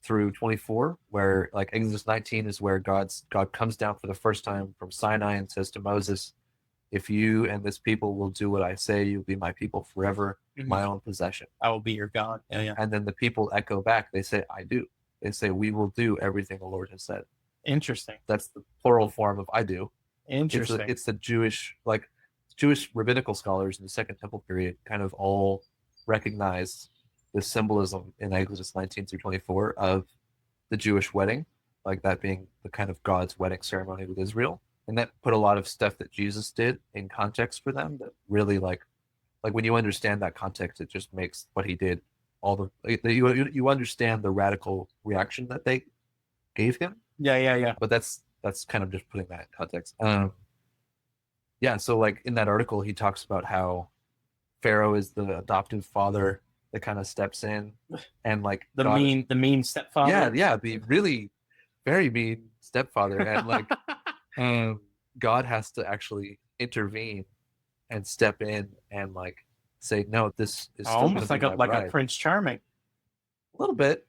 S2: through 24, where like Exodus 19 is where God comes down for the first time from Sinai and says to Moses, if you and this people will do what I say, you'll be my people forever, my own possession.
S3: I will be your God. Yeah.
S2: And then the people echo back. They say, I do. They say, we will do everything the Lord has said.
S3: Interesting.
S2: That's the plural form of I do.
S3: Interesting.
S2: It's the Jewish rabbinical scholars in the Second Temple period kind of all recognize the symbolism in Exodus 19 through 24 of the Jewish wedding, like that being the kind of God's wedding ceremony with Israel. And that put a lot of stuff that Jesus did in context for them that really like when you understand that context, it just makes what he did you understand the radical reaction that they gave him.
S3: Yeah.
S2: But that's kind of just putting that in context. Yeah, so like in that article, he talks about how Pharaoh is the adoptive father that kind of steps in and like
S3: the mean stepfather.
S2: Yeah, the really very mean stepfather, and like God has to actually intervene and step in and like say, no, this is still
S3: almost like a Prince Charming.
S2: A little bit.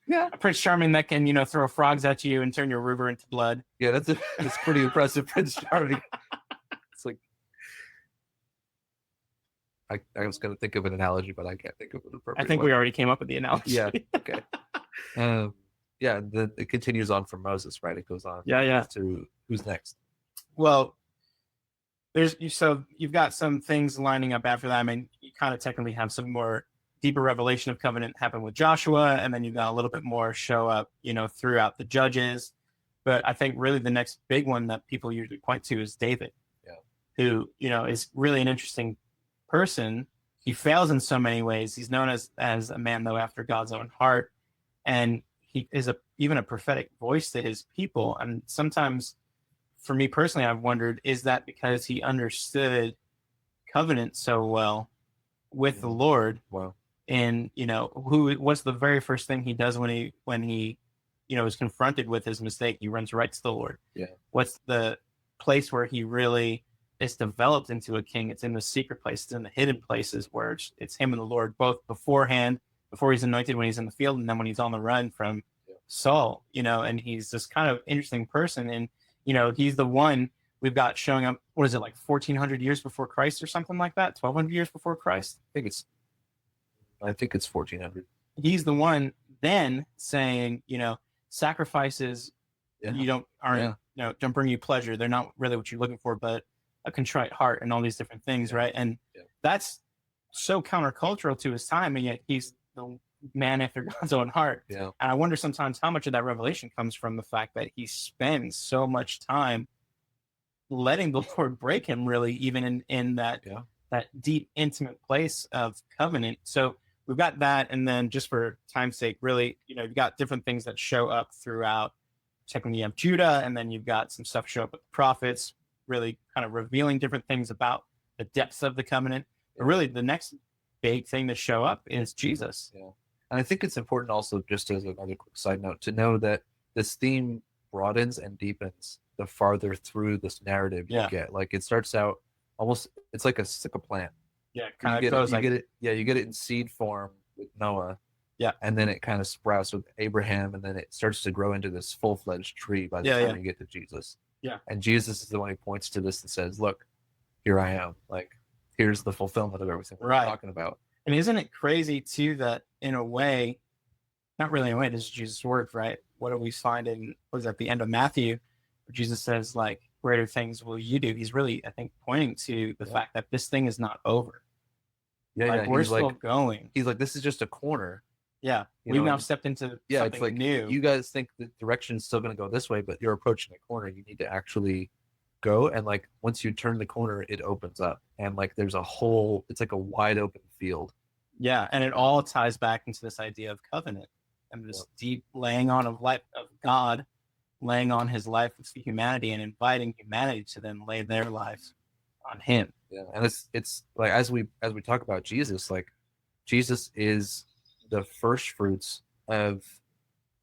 S2: Yeah,
S3: a Prince Charming that can throw frogs at you and turn your river into blood.
S2: Yeah, that's pretty impressive, Prince Charming. It's like I was going to think of an analogy, but I can't think of an appropriate.
S3: I think we already came up with the analogy.
S2: Yeah. Okay. Yeah. Then it continues on from Moses, right? It goes on.
S3: Yeah.
S2: To who's next?
S3: Well, you've got some things lining up after that. I mean, you kind of technically have some more deeper revelation of covenant happen with Joshua, and then you've got a little bit more show up, throughout the Judges. But I think really the next big one that people usually point to is David, who is really an interesting person. He fails in so many ways. He's known as a man though after God's own heart, and he is even a prophetic voice to his people. And sometimes, for me personally, I've wondered, is that because he understood covenant so well with the Lord?
S2: Wow.
S3: And what's the very first thing he does when he is confronted with his mistake? He runs right to the Lord.
S2: Yeah. What's
S3: the place where he really is developed into a king? It's in the secret place. It's in the hidden places where it's him and the Lord, both beforehand, before he's anointed, when he's in the field, and then when he's on the run from Saul. And he's this kind of interesting person. And he's the one we've got showing up. What is it, like 1400 years before Christ or something like that? 1200 years before Christ?
S2: I think it's 1400.
S3: He's the one then saying, sacrifices don't bring you pleasure. They're not really what you're looking for, but a contrite heart and all these different things, right? And that's so countercultural to his time, and yet he's the man after God's own heart.
S2: Yeah.
S3: And I wonder sometimes how much of that revelation comes from the fact that he spends so much time letting the Lord break him, really, even in that deep, intimate place of covenant. So we've got that, and then just for time's sake, really, you've got different things that show up throughout. Technically, you have Judah, and then you've got some stuff show up with the prophets, really kind of revealing different things about the depths of the covenant. But really, the next big thing to show up is Jesus.
S2: Yeah. And I think it's important also, just as another quick side note, to know that this theme broadens and deepens the farther through this narrative you get. Like, it starts out almost, it's like a plant.
S3: Yeah, kind of goes like,
S2: you get it in seed form with Noah.
S3: Yeah.
S2: And then it kind of sprouts with Abraham, and then it starts to grow into this full-fledged tree by the time you get to Jesus.
S3: Yeah.
S2: And Jesus is the one who points to this and says, look, here I am. Like, here's the fulfillment of everything we're talking about.
S3: And isn't it crazy, too, that in a way, not really in a way, this is Jesus' words, right? What do we find at the end of Matthew, where Jesus says, like, greater things will you do? He's really, I think, pointing to the fact that this thing is not over.
S2: Yeah,
S3: we're still going.
S2: He's like, this is just a corner.
S3: Yeah, we've now stepped into something
S2: it's like,
S3: new.
S2: You guys think the direction is still going to go this way, but you're approaching a corner. You need to actually go, and like once you turn the corner, it opens up, and like there's it's like a wide open field.
S3: Yeah, and it all ties back into this idea of covenant and this deep laying on of life of God, laying on His life with humanity and inviting humanity to then lay their lives on Him.
S2: Yeah, and it's like as we talk about Jesus, like Jesus is the first fruits of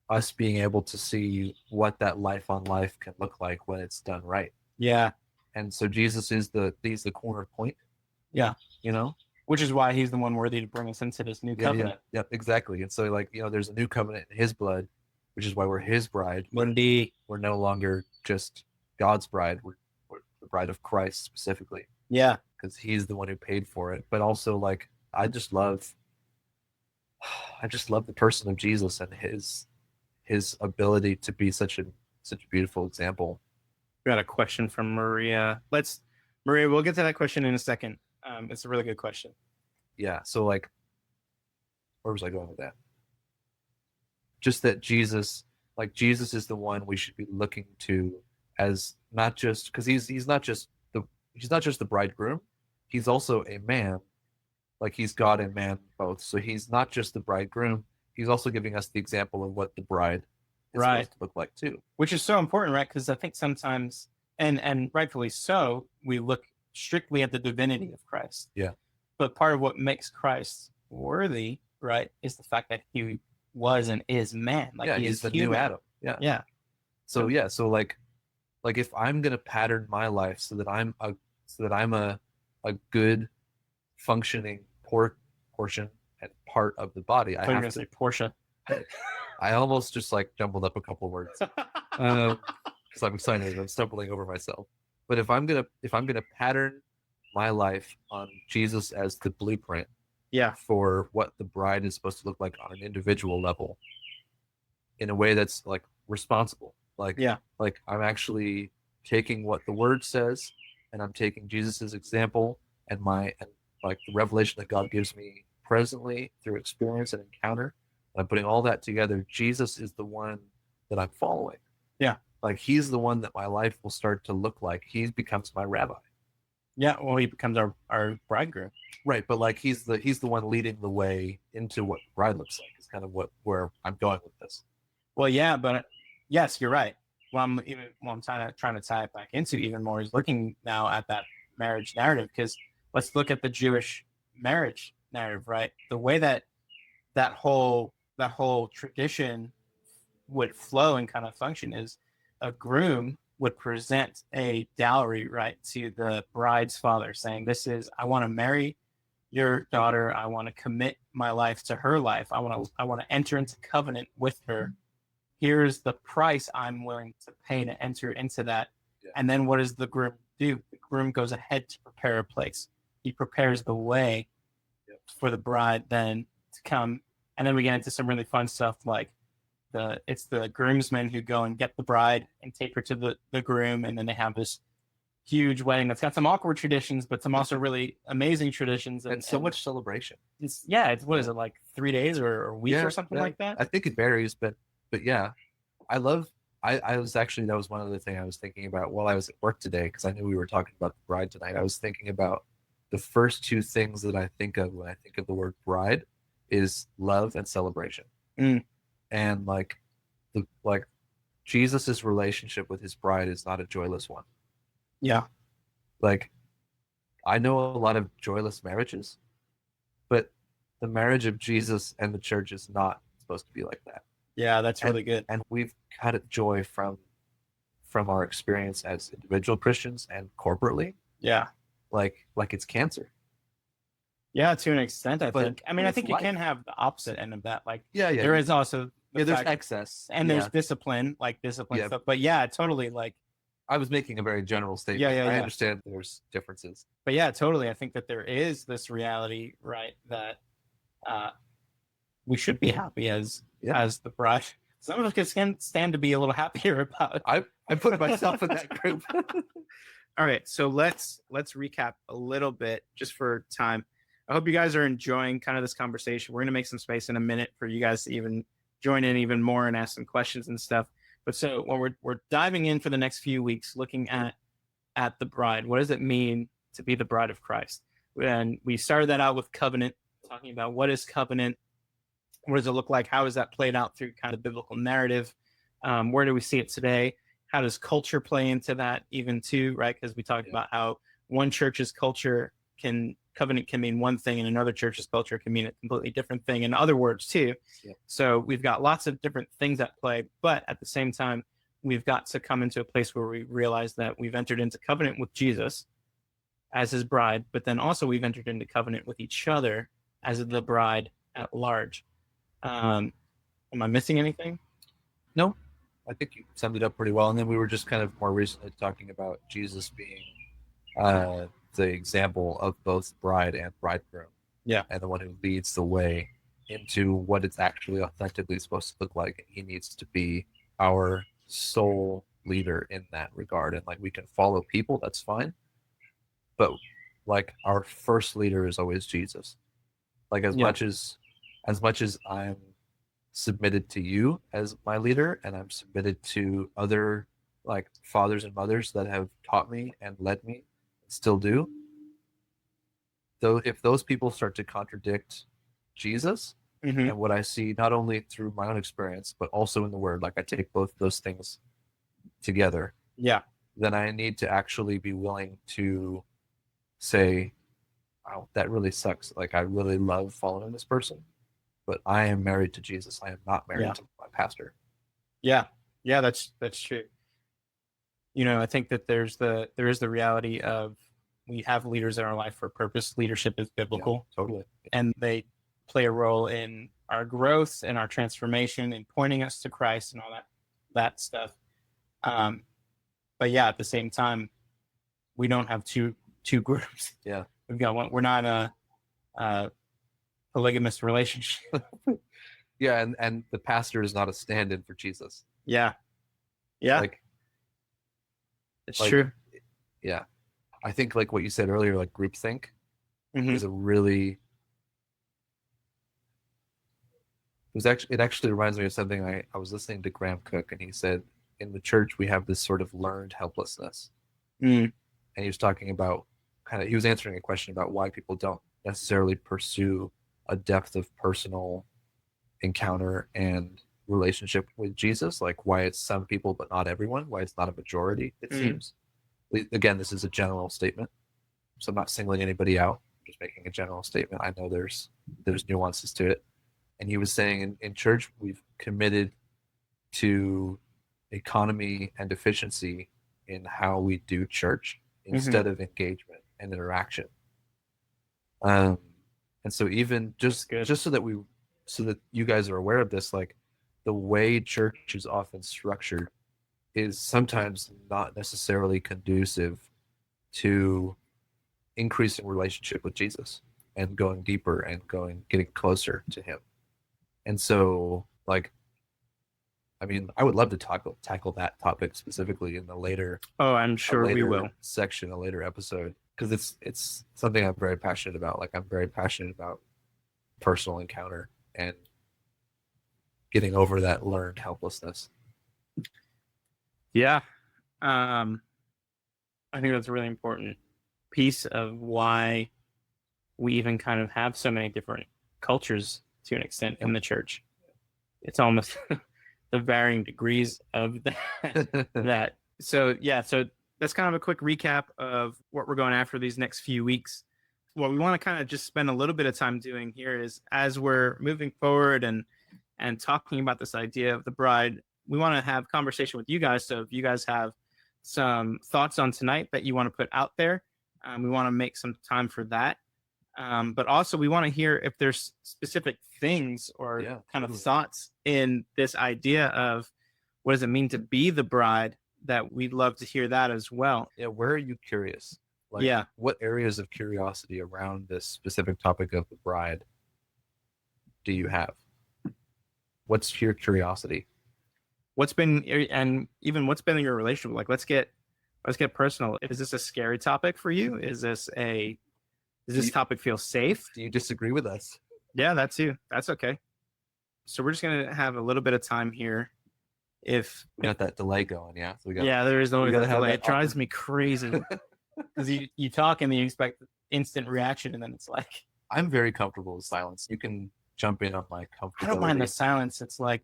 S2: us being able to see what that life on life can look like when it's done right.
S3: Yeah.
S2: And so Jesus is he's the corner point.
S3: Yeah.
S2: You know?
S3: Which is why he's the one worthy to bring us into this new covenant.
S2: Yeah, exactly. And so, like, you know, there's a new covenant in his blood, which is why we're his bride.
S3: Indeed.
S2: We're no longer just God's bride. We're the bride of Christ specifically.
S3: Yeah.
S2: Because he's the one who paid for it. But also, like, I just love the person of Jesus and his ability to be such a beautiful example.
S3: We got a question from Maria. Maria, we'll get to that question in a second. It's a really good question.
S2: Yeah. So, like, where was I going with that? Just that Jesus is the one we should be looking to as not just because he's not just the bridegroom. He's also a man. Like, he's God and man both. So he's not just the bridegroom. He's also giving us the example of what the bride is supposed to look like too.
S3: Which is so important, right? Because I think sometimes, and rightfully so, we look strictly at the divinity of Christ.
S2: Yeah.
S3: But part of what makes Christ worthy, right, is the fact that he was and is man. Like,
S2: he's the
S3: human.
S2: new Adam. Yeah.
S3: Yeah.
S2: So like if I'm gonna pattern my life so that I'm a good functioning portion and part of the body, I have to
S3: say Porsche.
S2: I almost just like jumbled up a couple words because I'm excited. I'm stumbling over myself. But if I'm gonna pattern my life on Jesus as the blueprint, for what the bride is supposed to look like on an individual level, in a way that's like responsible, like I'm actually taking what the Word says, and I'm taking Jesus's example and like the revelation that God gives me presently through experience and encounter. And I'm putting all that together. Jesus is the one that I'm following.
S3: Yeah.
S2: Like, he's the one that my life will start to look like. He becomes my rabbi.
S3: Yeah, well, he becomes our bridegroom.
S2: Right, but like he's the one leading the way into what bride looks like. Is kind of where I'm going with this.
S3: Well, yeah, but yes, you're right. I'm trying to tie it back into even more is looking now at that marriage narrative, because let's look at the Jewish marriage narrative, right? The way that whole tradition would flow and kind of function is a groom would present a dowry, right, to the bride's father, saying, I want to marry your daughter. I want to commit my life to her life. I want to enter into covenant with her. Here's the price I'm willing to pay to enter into that. Yeah. And then what does the groom do? The groom goes ahead to prepare a place. He prepares the way for the bride then to come. And then we get into some really fun stuff, like it's the groomsmen who go and get the bride and take her to the groom, and then they have this huge wedding that's got some awkward traditions, but some also really amazing traditions,
S2: and so much celebration.
S3: It's what is it, like 3 days or a week or something like that?
S2: I think it varies, but yeah, I was actually, that was one other thing I was thinking about while I was at work today, because I knew we were talking about the bride tonight. I was thinking about the first two things that I think of when I think of the word bride is love and celebration. And like Jesus's relationship with his bride is not a joyless one.
S3: Yeah.
S2: Like, I know a lot of joyless marriages, but the marriage of Jesus and the church is not supposed to be like that.
S3: Yeah, that's really good.
S2: And we've cut joy from our experience as individual Christians and corporately.
S3: Yeah.
S2: Like it's cancer.
S3: Yeah, to an extent, I think. I mean, I think you can have the opposite end of that. Like, there is also
S2: there's excess,
S3: and there's discipline stuff. But yeah, totally. Like,
S2: I was making a very general statement. I understand there's differences.
S3: But yeah, totally. I think that there is this reality, right, that we should be happy as the bride. Some of us can stand to be a little happier about.
S2: I put myself in that group.
S3: All right, so let's recap a little bit just for time. I hope you guys are enjoying kind of this conversation. We're going to make some space in a minute for you guys to even join in even more and ask some questions and stuff. But so when we're diving in for the next few weeks, looking at the bride, what does it mean to be the bride of Christ? And we started that out with covenant, talking about what is covenant, what does it look like, how is that played out through kind of biblical narrative, where do we see it today, how does culture play into that even too, right? Because we talked about how one church's culture covenant can mean one thing, and another church's culture can mean a completely different thing in other words too. Yeah. So we've got lots of different things at play, but at the same time, we've got to come into a place where we realize that we've entered into covenant with Jesus as his bride, but then also we've entered into covenant with each other as the bride at large. Am I missing anything?
S2: No, I think you summed it up pretty well. And then we were just kind of more recently talking about Jesus being the example of both bride and bridegroom.
S3: Yeah.
S2: And the one who leads the way into what it's actually authentically supposed to look like. He needs to be our sole leader in that regard. And like we can follow people, that's fine. But like our first leader is always Jesus. Like as much as I'm submitted to you as my leader, and I'm submitted to other like fathers and mothers that have taught me and led me, still do. Though if those people start to contradict Jesus and what I see, not only through my own experience, but also in the Word, like I take both those things together.
S3: Yeah.
S2: Then I need to actually be willing to say, "Wow, that really sucks. Like I really love following this person, but I am married to Jesus. I am not married to my pastor."
S3: Yeah, that's true. You know, I think that there is the reality of we have leaders in our life for a purpose. Leadership is biblical,
S2: totally,
S3: and they play a role in our growth and our transformation and pointing us to Christ and all that stuff. But yeah, at the same time, we don't have two groups.
S2: Yeah,
S3: we've got one. We're not a polygamous relationship.
S2: Yeah, and the pastor is not a stand-in for Jesus.
S3: Yeah,
S2: like
S3: it's true.
S2: Yeah, I think like what you said earlier, like groupthink is a really. It actually reminds me of something I was listening to Graham Cook, and he said in the church we have this sort of learned helplessness, and he was talking about he was answering a question about why people don't necessarily pursue a depth of personal encounter and relationship with Jesus, like why it's some people but not everyone, why it's not a majority, it seems. Again, this is a general statement, so I'm not singling anybody out, I'm just making a general statement. I know there's nuances to it. And he was saying in church we've committed to economy and efficiency in how we do church instead of engagement and interaction. And so even just so that you guys are aware of this, like the way church is often structured is sometimes not necessarily conducive to increasing relationship with Jesus and going deeper and getting closer to him. And so like, I mean, I would love to tackle that topic specifically in the later.
S3: Oh, I'm sure we will.
S2: Section, a later episode, because it's something I'm very passionate about. Like I'm very passionate about personal encounter and getting over that learned helplessness.
S3: Yeah, I think that's a really important piece of why we even kind of have so many different cultures to an extent in the church. It's almost the varying degrees of that. So that's kind of a quick recap of what we're going after these next few weeks. What we want to kind of just spend a little bit of time doing here is, as we're moving forward and talking about this idea of the bride, we want to have conversation with you guys. So if you guys have some thoughts on tonight that you want to put out there, we want to make some time for that. But also we want to hear if there's specific things or kind of thoughts in this idea of what does it mean to be the bride, that we'd love to hear that as well.
S2: Yeah. Where are you curious? Like, what areas of curiosity around this specific topic of the bride do you have? What's your curiosity?
S3: What's been in your relationship? Like, let's get personal. Is this a scary topic for you? Does this topic feel safe?
S2: Do you disagree with us?
S3: Yeah, that too. That's okay. So we're just gonna have a little bit of time here. If
S2: we got that delay going, so
S3: there is always a delay. It drives me crazy because you talk and then you expect instant reaction, and then it's like,
S2: I'm very comfortable with silence. You can jump in on my comfortability.
S3: I don't mind the silence. It's like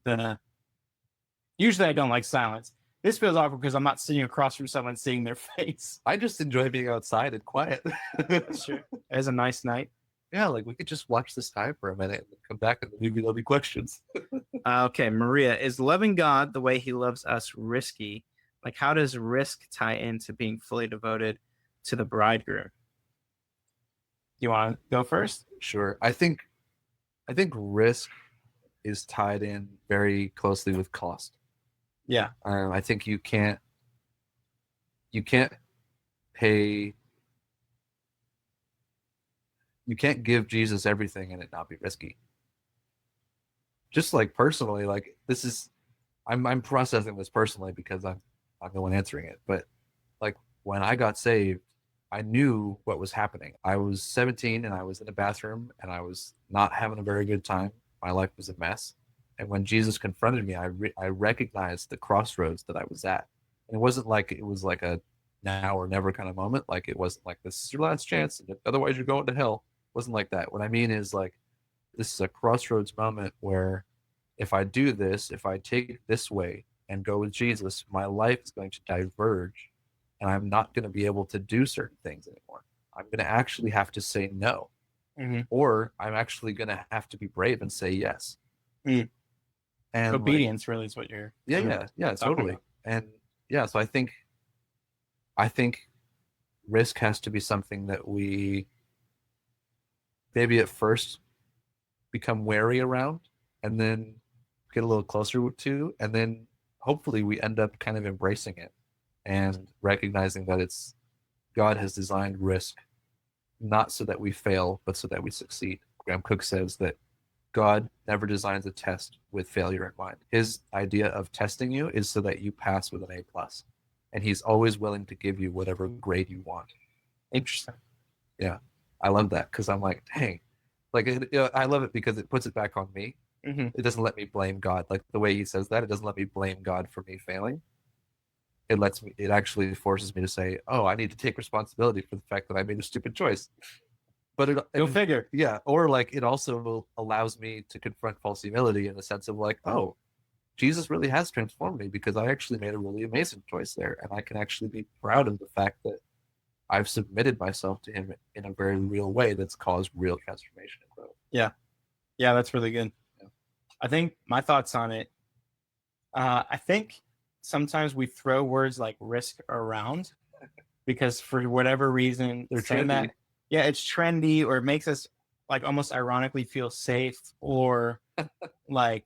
S3: usually I don't like silence. This feels awkward because I'm not sitting across from someone seeing their face.
S2: I just enjoy being outside and quiet.
S3: Sure. It was a nice night.
S2: Yeah, like we could just watch this time for a minute and come back and maybe there'll be questions.
S3: Okay, Maria, is loving God the way he loves us risky? Like, how does risk tie into being fully devoted to the bridegroom? You want to go first?
S2: Sure. I think risk is tied in very closely with cost.
S3: Yeah.
S2: I think you can't pay, you can't give Jesus everything and it not be risky. Just like personally, like this is, I'm processing this personally because I'm the one answering it. But like when I got saved, I knew what was happening. I was 17 and I was in a bathroom and I was not having a very good time. My life was a mess. And when Jesus confronted me, I recognized the crossroads that I was at. And it wasn't like it was like a now or never kind of moment. Like it wasn't like this is your last chance, otherwise you're going to hell. It wasn't like that. What I mean is like this is a crossroads moment where if I do this, if I take it this way and go with Jesus, my life is going to diverge and I'm not going to be able to do certain things anymore. I'm going to actually have to say no.
S3: Mm-hmm.
S2: Or I'm actually going to have to be brave and say yes.
S3: Mm.
S2: And
S3: obedience really is what you're
S2: yeah, totally.
S3: about.
S2: And yeah, so I think risk has to be something that we maybe at first become wary around and then get a little closer to, and then hopefully we end up kind of embracing it and recognizing that it's God has designed risk not so that we fail, but so that we succeed. Graham Cook says that God never designs a test with failure in mind. His idea of testing you is so that you pass with an A+. And he's always willing to give you whatever grade you want.
S3: Interesting.
S2: Yeah. I love that because I'm like, dang. Like, I love it because it puts it back on me.
S3: Mm-hmm.
S2: It doesn't let me blame God. Like the way he says that, it doesn't let me blame God for me failing. It actually forces me to say, oh, I need to take responsibility for the fact that I made a stupid choice. But
S3: Go figure.
S2: Yeah. Or like it also allows me to confront false humility in the sense of like, oh, Jesus really has transformed me because I actually made a really amazing choice there. And I can actually be proud of the fact that I've submitted myself to him in a very real way that's caused real transformation and growth.
S3: Yeah. Yeah, that's really good.
S2: Yeah.
S3: I think my thoughts on it, I think sometimes we throw words like risk around because for whatever reason,
S2: They're
S3: saying
S2: trendy.
S3: that, yeah, it's trendy or it makes us like almost ironically feel safe or like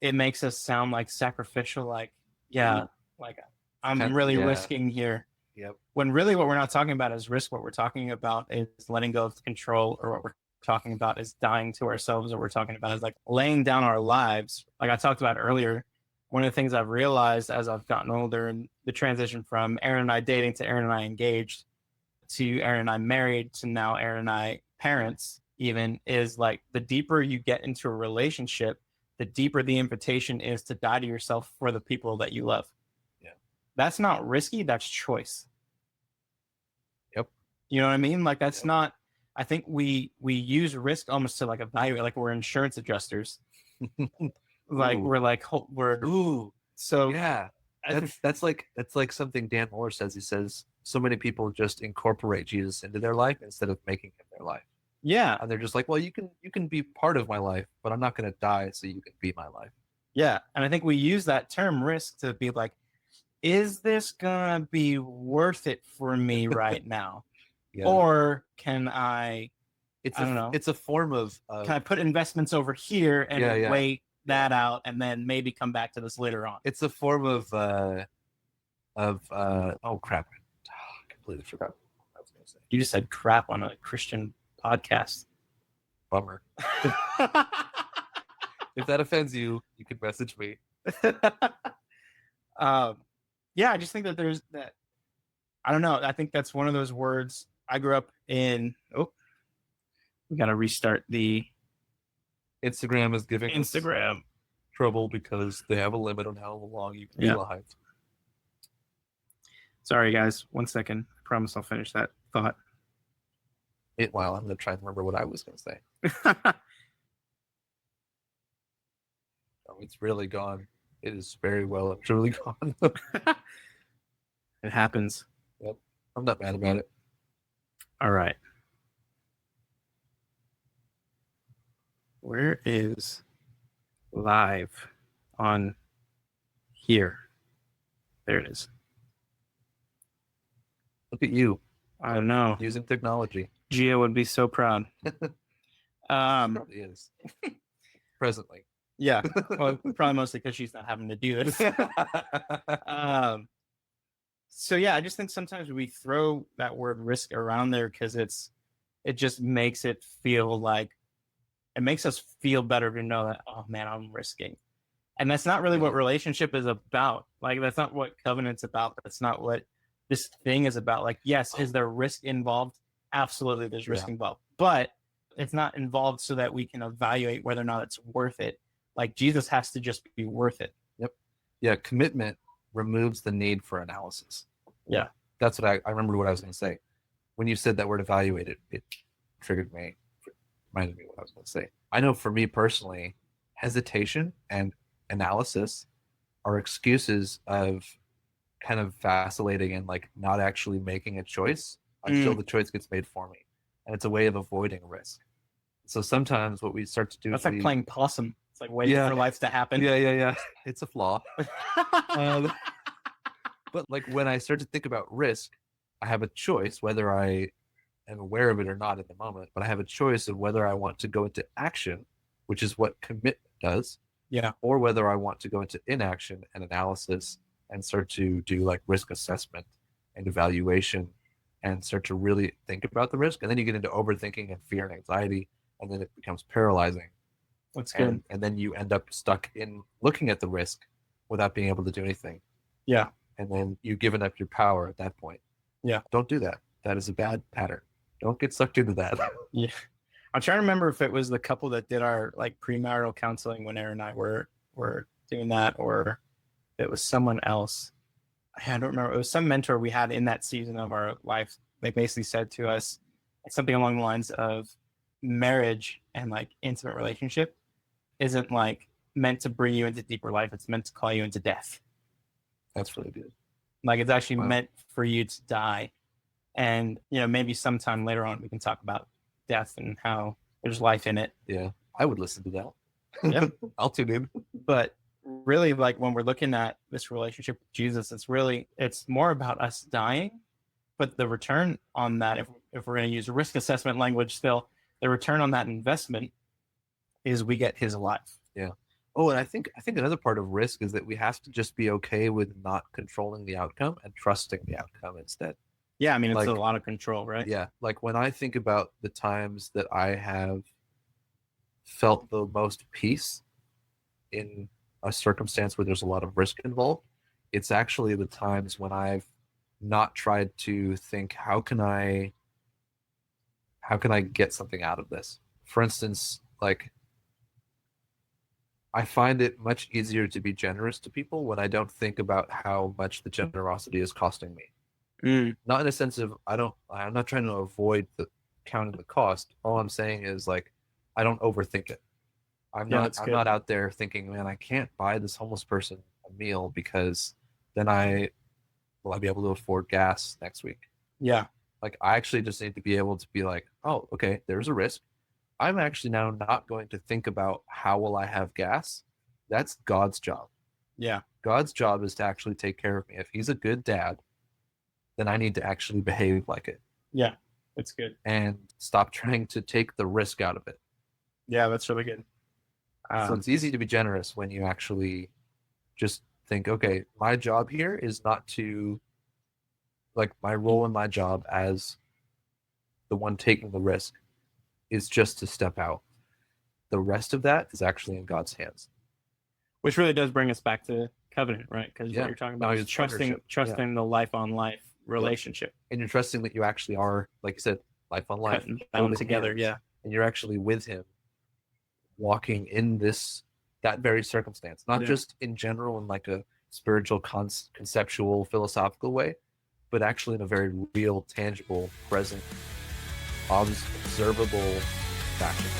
S3: it makes us sound like sacrificial, like, yeah, like I'm really risking here.
S2: Yep.
S3: When really what we're not talking about is risk. What we're talking about is letting go of control, or what we're talking about is dying to ourselves, or we're talking about is like laying down our lives. Like I talked about earlier, one of the things I've realized as I've gotten older and the transition from Aaron and I dating to Aaron and I engaged to Aaron and I married to now Aaron and I parents even is like the deeper you get into a relationship, the deeper the invitation is to die to yourself for the people that you love.
S2: Yeah.
S3: That's not risky, that's choice.
S2: Yep.
S3: You know what I mean? Like that's not, I think we use risk almost to like evaluate, like we're insurance adjusters. Like we're like, so
S2: yeah. That's like something Dan Moore says. He says so many people just incorporate Jesus into their life instead of making him their life.
S3: Yeah.
S2: And they're just like, well, you can be part of my life, but I'm not going to die so you can be my life.
S3: Yeah. And I think we use that term risk to be like, is this going to be worth it for me right now? Yeah. Or can I don't know.
S2: It's a form of
S3: can I put investments over here and wait that out and then maybe come back to this later on?
S2: It's a form of oh crap. I completely forgot what I was going to say.
S3: You just said crap on a Christian podcast.
S2: Bummer. If that offends you, you can message me.
S3: Yeah, I just think that there's that. I don't know. I think that's one of those words. I grew up in. Oh, we got to restart the.
S2: Instagram is giving
S3: Instagram
S2: trouble because they have a limit on how long you can be live.
S3: Sorry, guys. 1 second. I promise I'll finish that thought.
S2: While I'm going to try and remember what I was going to say. Oh, it's really gone. It is very well and truly gone.
S3: It happens.
S2: Yep. I'm not mad about it.
S3: All right. Where is live on here? There it is.
S2: Look at you
S3: I don't know.
S2: using technology.
S3: Gia would be so proud.
S2: Probably is. Presently.
S3: Yeah. Well, probably mostly because she's not having to do this. So yeah, I just think sometimes we throw that word risk around there because it just makes it feel like it makes us feel better to know that, oh man, I'm risking. And that's not really what relationship is about. Like, that's not what covenant's about. That's not what this thing is about. Like, yes, is there risk involved? Absolutely, there's risk involved. But it's not involved so that we can evaluate whether or not it's worth it. Like, Jesus has to just be worth it.
S2: Yep. Yeah, commitment removes the need for analysis.
S3: Yeah.
S2: That's what I remember what I was going to say. When you said that word evaluate, it triggered me, reminded me what I was going to say. I know for me personally, hesitation and analysis are excuses of kind of vacillating and like not actually making a choice until the choice gets made for me. And it's a way of avoiding risk. So sometimes what we start to do
S3: That's like playing possum. It's like waiting for life to happen.
S2: Yeah. It's a flaw. But like when I start to think about risk, I have a choice whether I am aware of it or not at the moment, but I have a choice of whether I want to go into action, which is what commitment does, or whether I want to go into inaction and analysis and start to do like risk assessment and evaluation and start to really think about the risk. And then you get into overthinking and fear and anxiety, and then it becomes paralyzing.
S3: That's good.
S2: And then you end up stuck in looking at the risk without being able to do anything.
S3: Yeah.
S2: And then you've given up your power at that point.
S3: Yeah.
S2: Don't do that. That is a bad pattern. Don't get sucked into that.
S3: Yeah. I'm trying to remember if it was the couple that did our like premarital counseling when Aaron and I were doing that, or if it was someone else. I don't remember. It was some mentor we had in that season of our life. They basically said to us something along the lines of marriage and like intimate relationship isn't like meant to bring you into deeper life. It's meant to call you into death.
S2: That's really good.
S3: Like, it's actually meant for you to die. And, you know, maybe sometime later on we can talk about death and how there's life in it.
S2: Yeah. I would listen to that.
S3: Yeah.
S2: I'll tune in.
S3: But really, like, when we're looking at this relationship with Jesus, it's more about us dying. But the return on that, if we're going to use risk assessment language still, the return on that investment is we get his life.
S2: Yeah. Oh, and I think another part of risk is that we have to just be okay with not controlling the outcome and trusting the outcome instead.
S3: Yeah, I mean, it's
S2: like,
S3: a lot of control, right?
S2: Yeah. Like when I think about the times that I have felt the most peace in a circumstance where there's a lot of risk involved, it's actually the times when I've not tried to think, how can I get something out of this? For instance, like, I find it much easier to be generous to people when I don't think about how much the generosity is costing me. Not in a sense of I'm not trying to avoid counting the cost. All I'm saying is, like, I don't overthink it. I'm not out there thinking, man, I can't buy this homeless person a meal because then will I be able to afford gas next week?
S3: Yeah.
S2: Like, I actually just need to be able to be like, oh, okay, there's a risk. I'm actually now not going to think about how will I have gas. That's God's job.
S3: Yeah.
S2: God's job is to actually take care of me. If he's a good dad, then I need to actually behave like it.
S3: Yeah, that's good.
S2: And stop trying to take the risk out of it.
S3: Yeah, that's really good.
S2: So it's easy to be generous when you actually just think, okay, my job here is not to, like, my role in my job as the one taking the risk is just to step out. The rest of that is actually in God's hands.
S3: Which really does bring us back to covenant, right? Because what you're talking about
S2: No,
S3: is trusting the life on life relationship.
S2: And you're trusting that you actually are, like you said, life on life.
S3: Bound together,
S2: hands. And you're actually with him, walking in that very circumstance. Not just in general in like a spiritual, conceptual, philosophical way, but actually in a very real, tangible, present, observable fashion.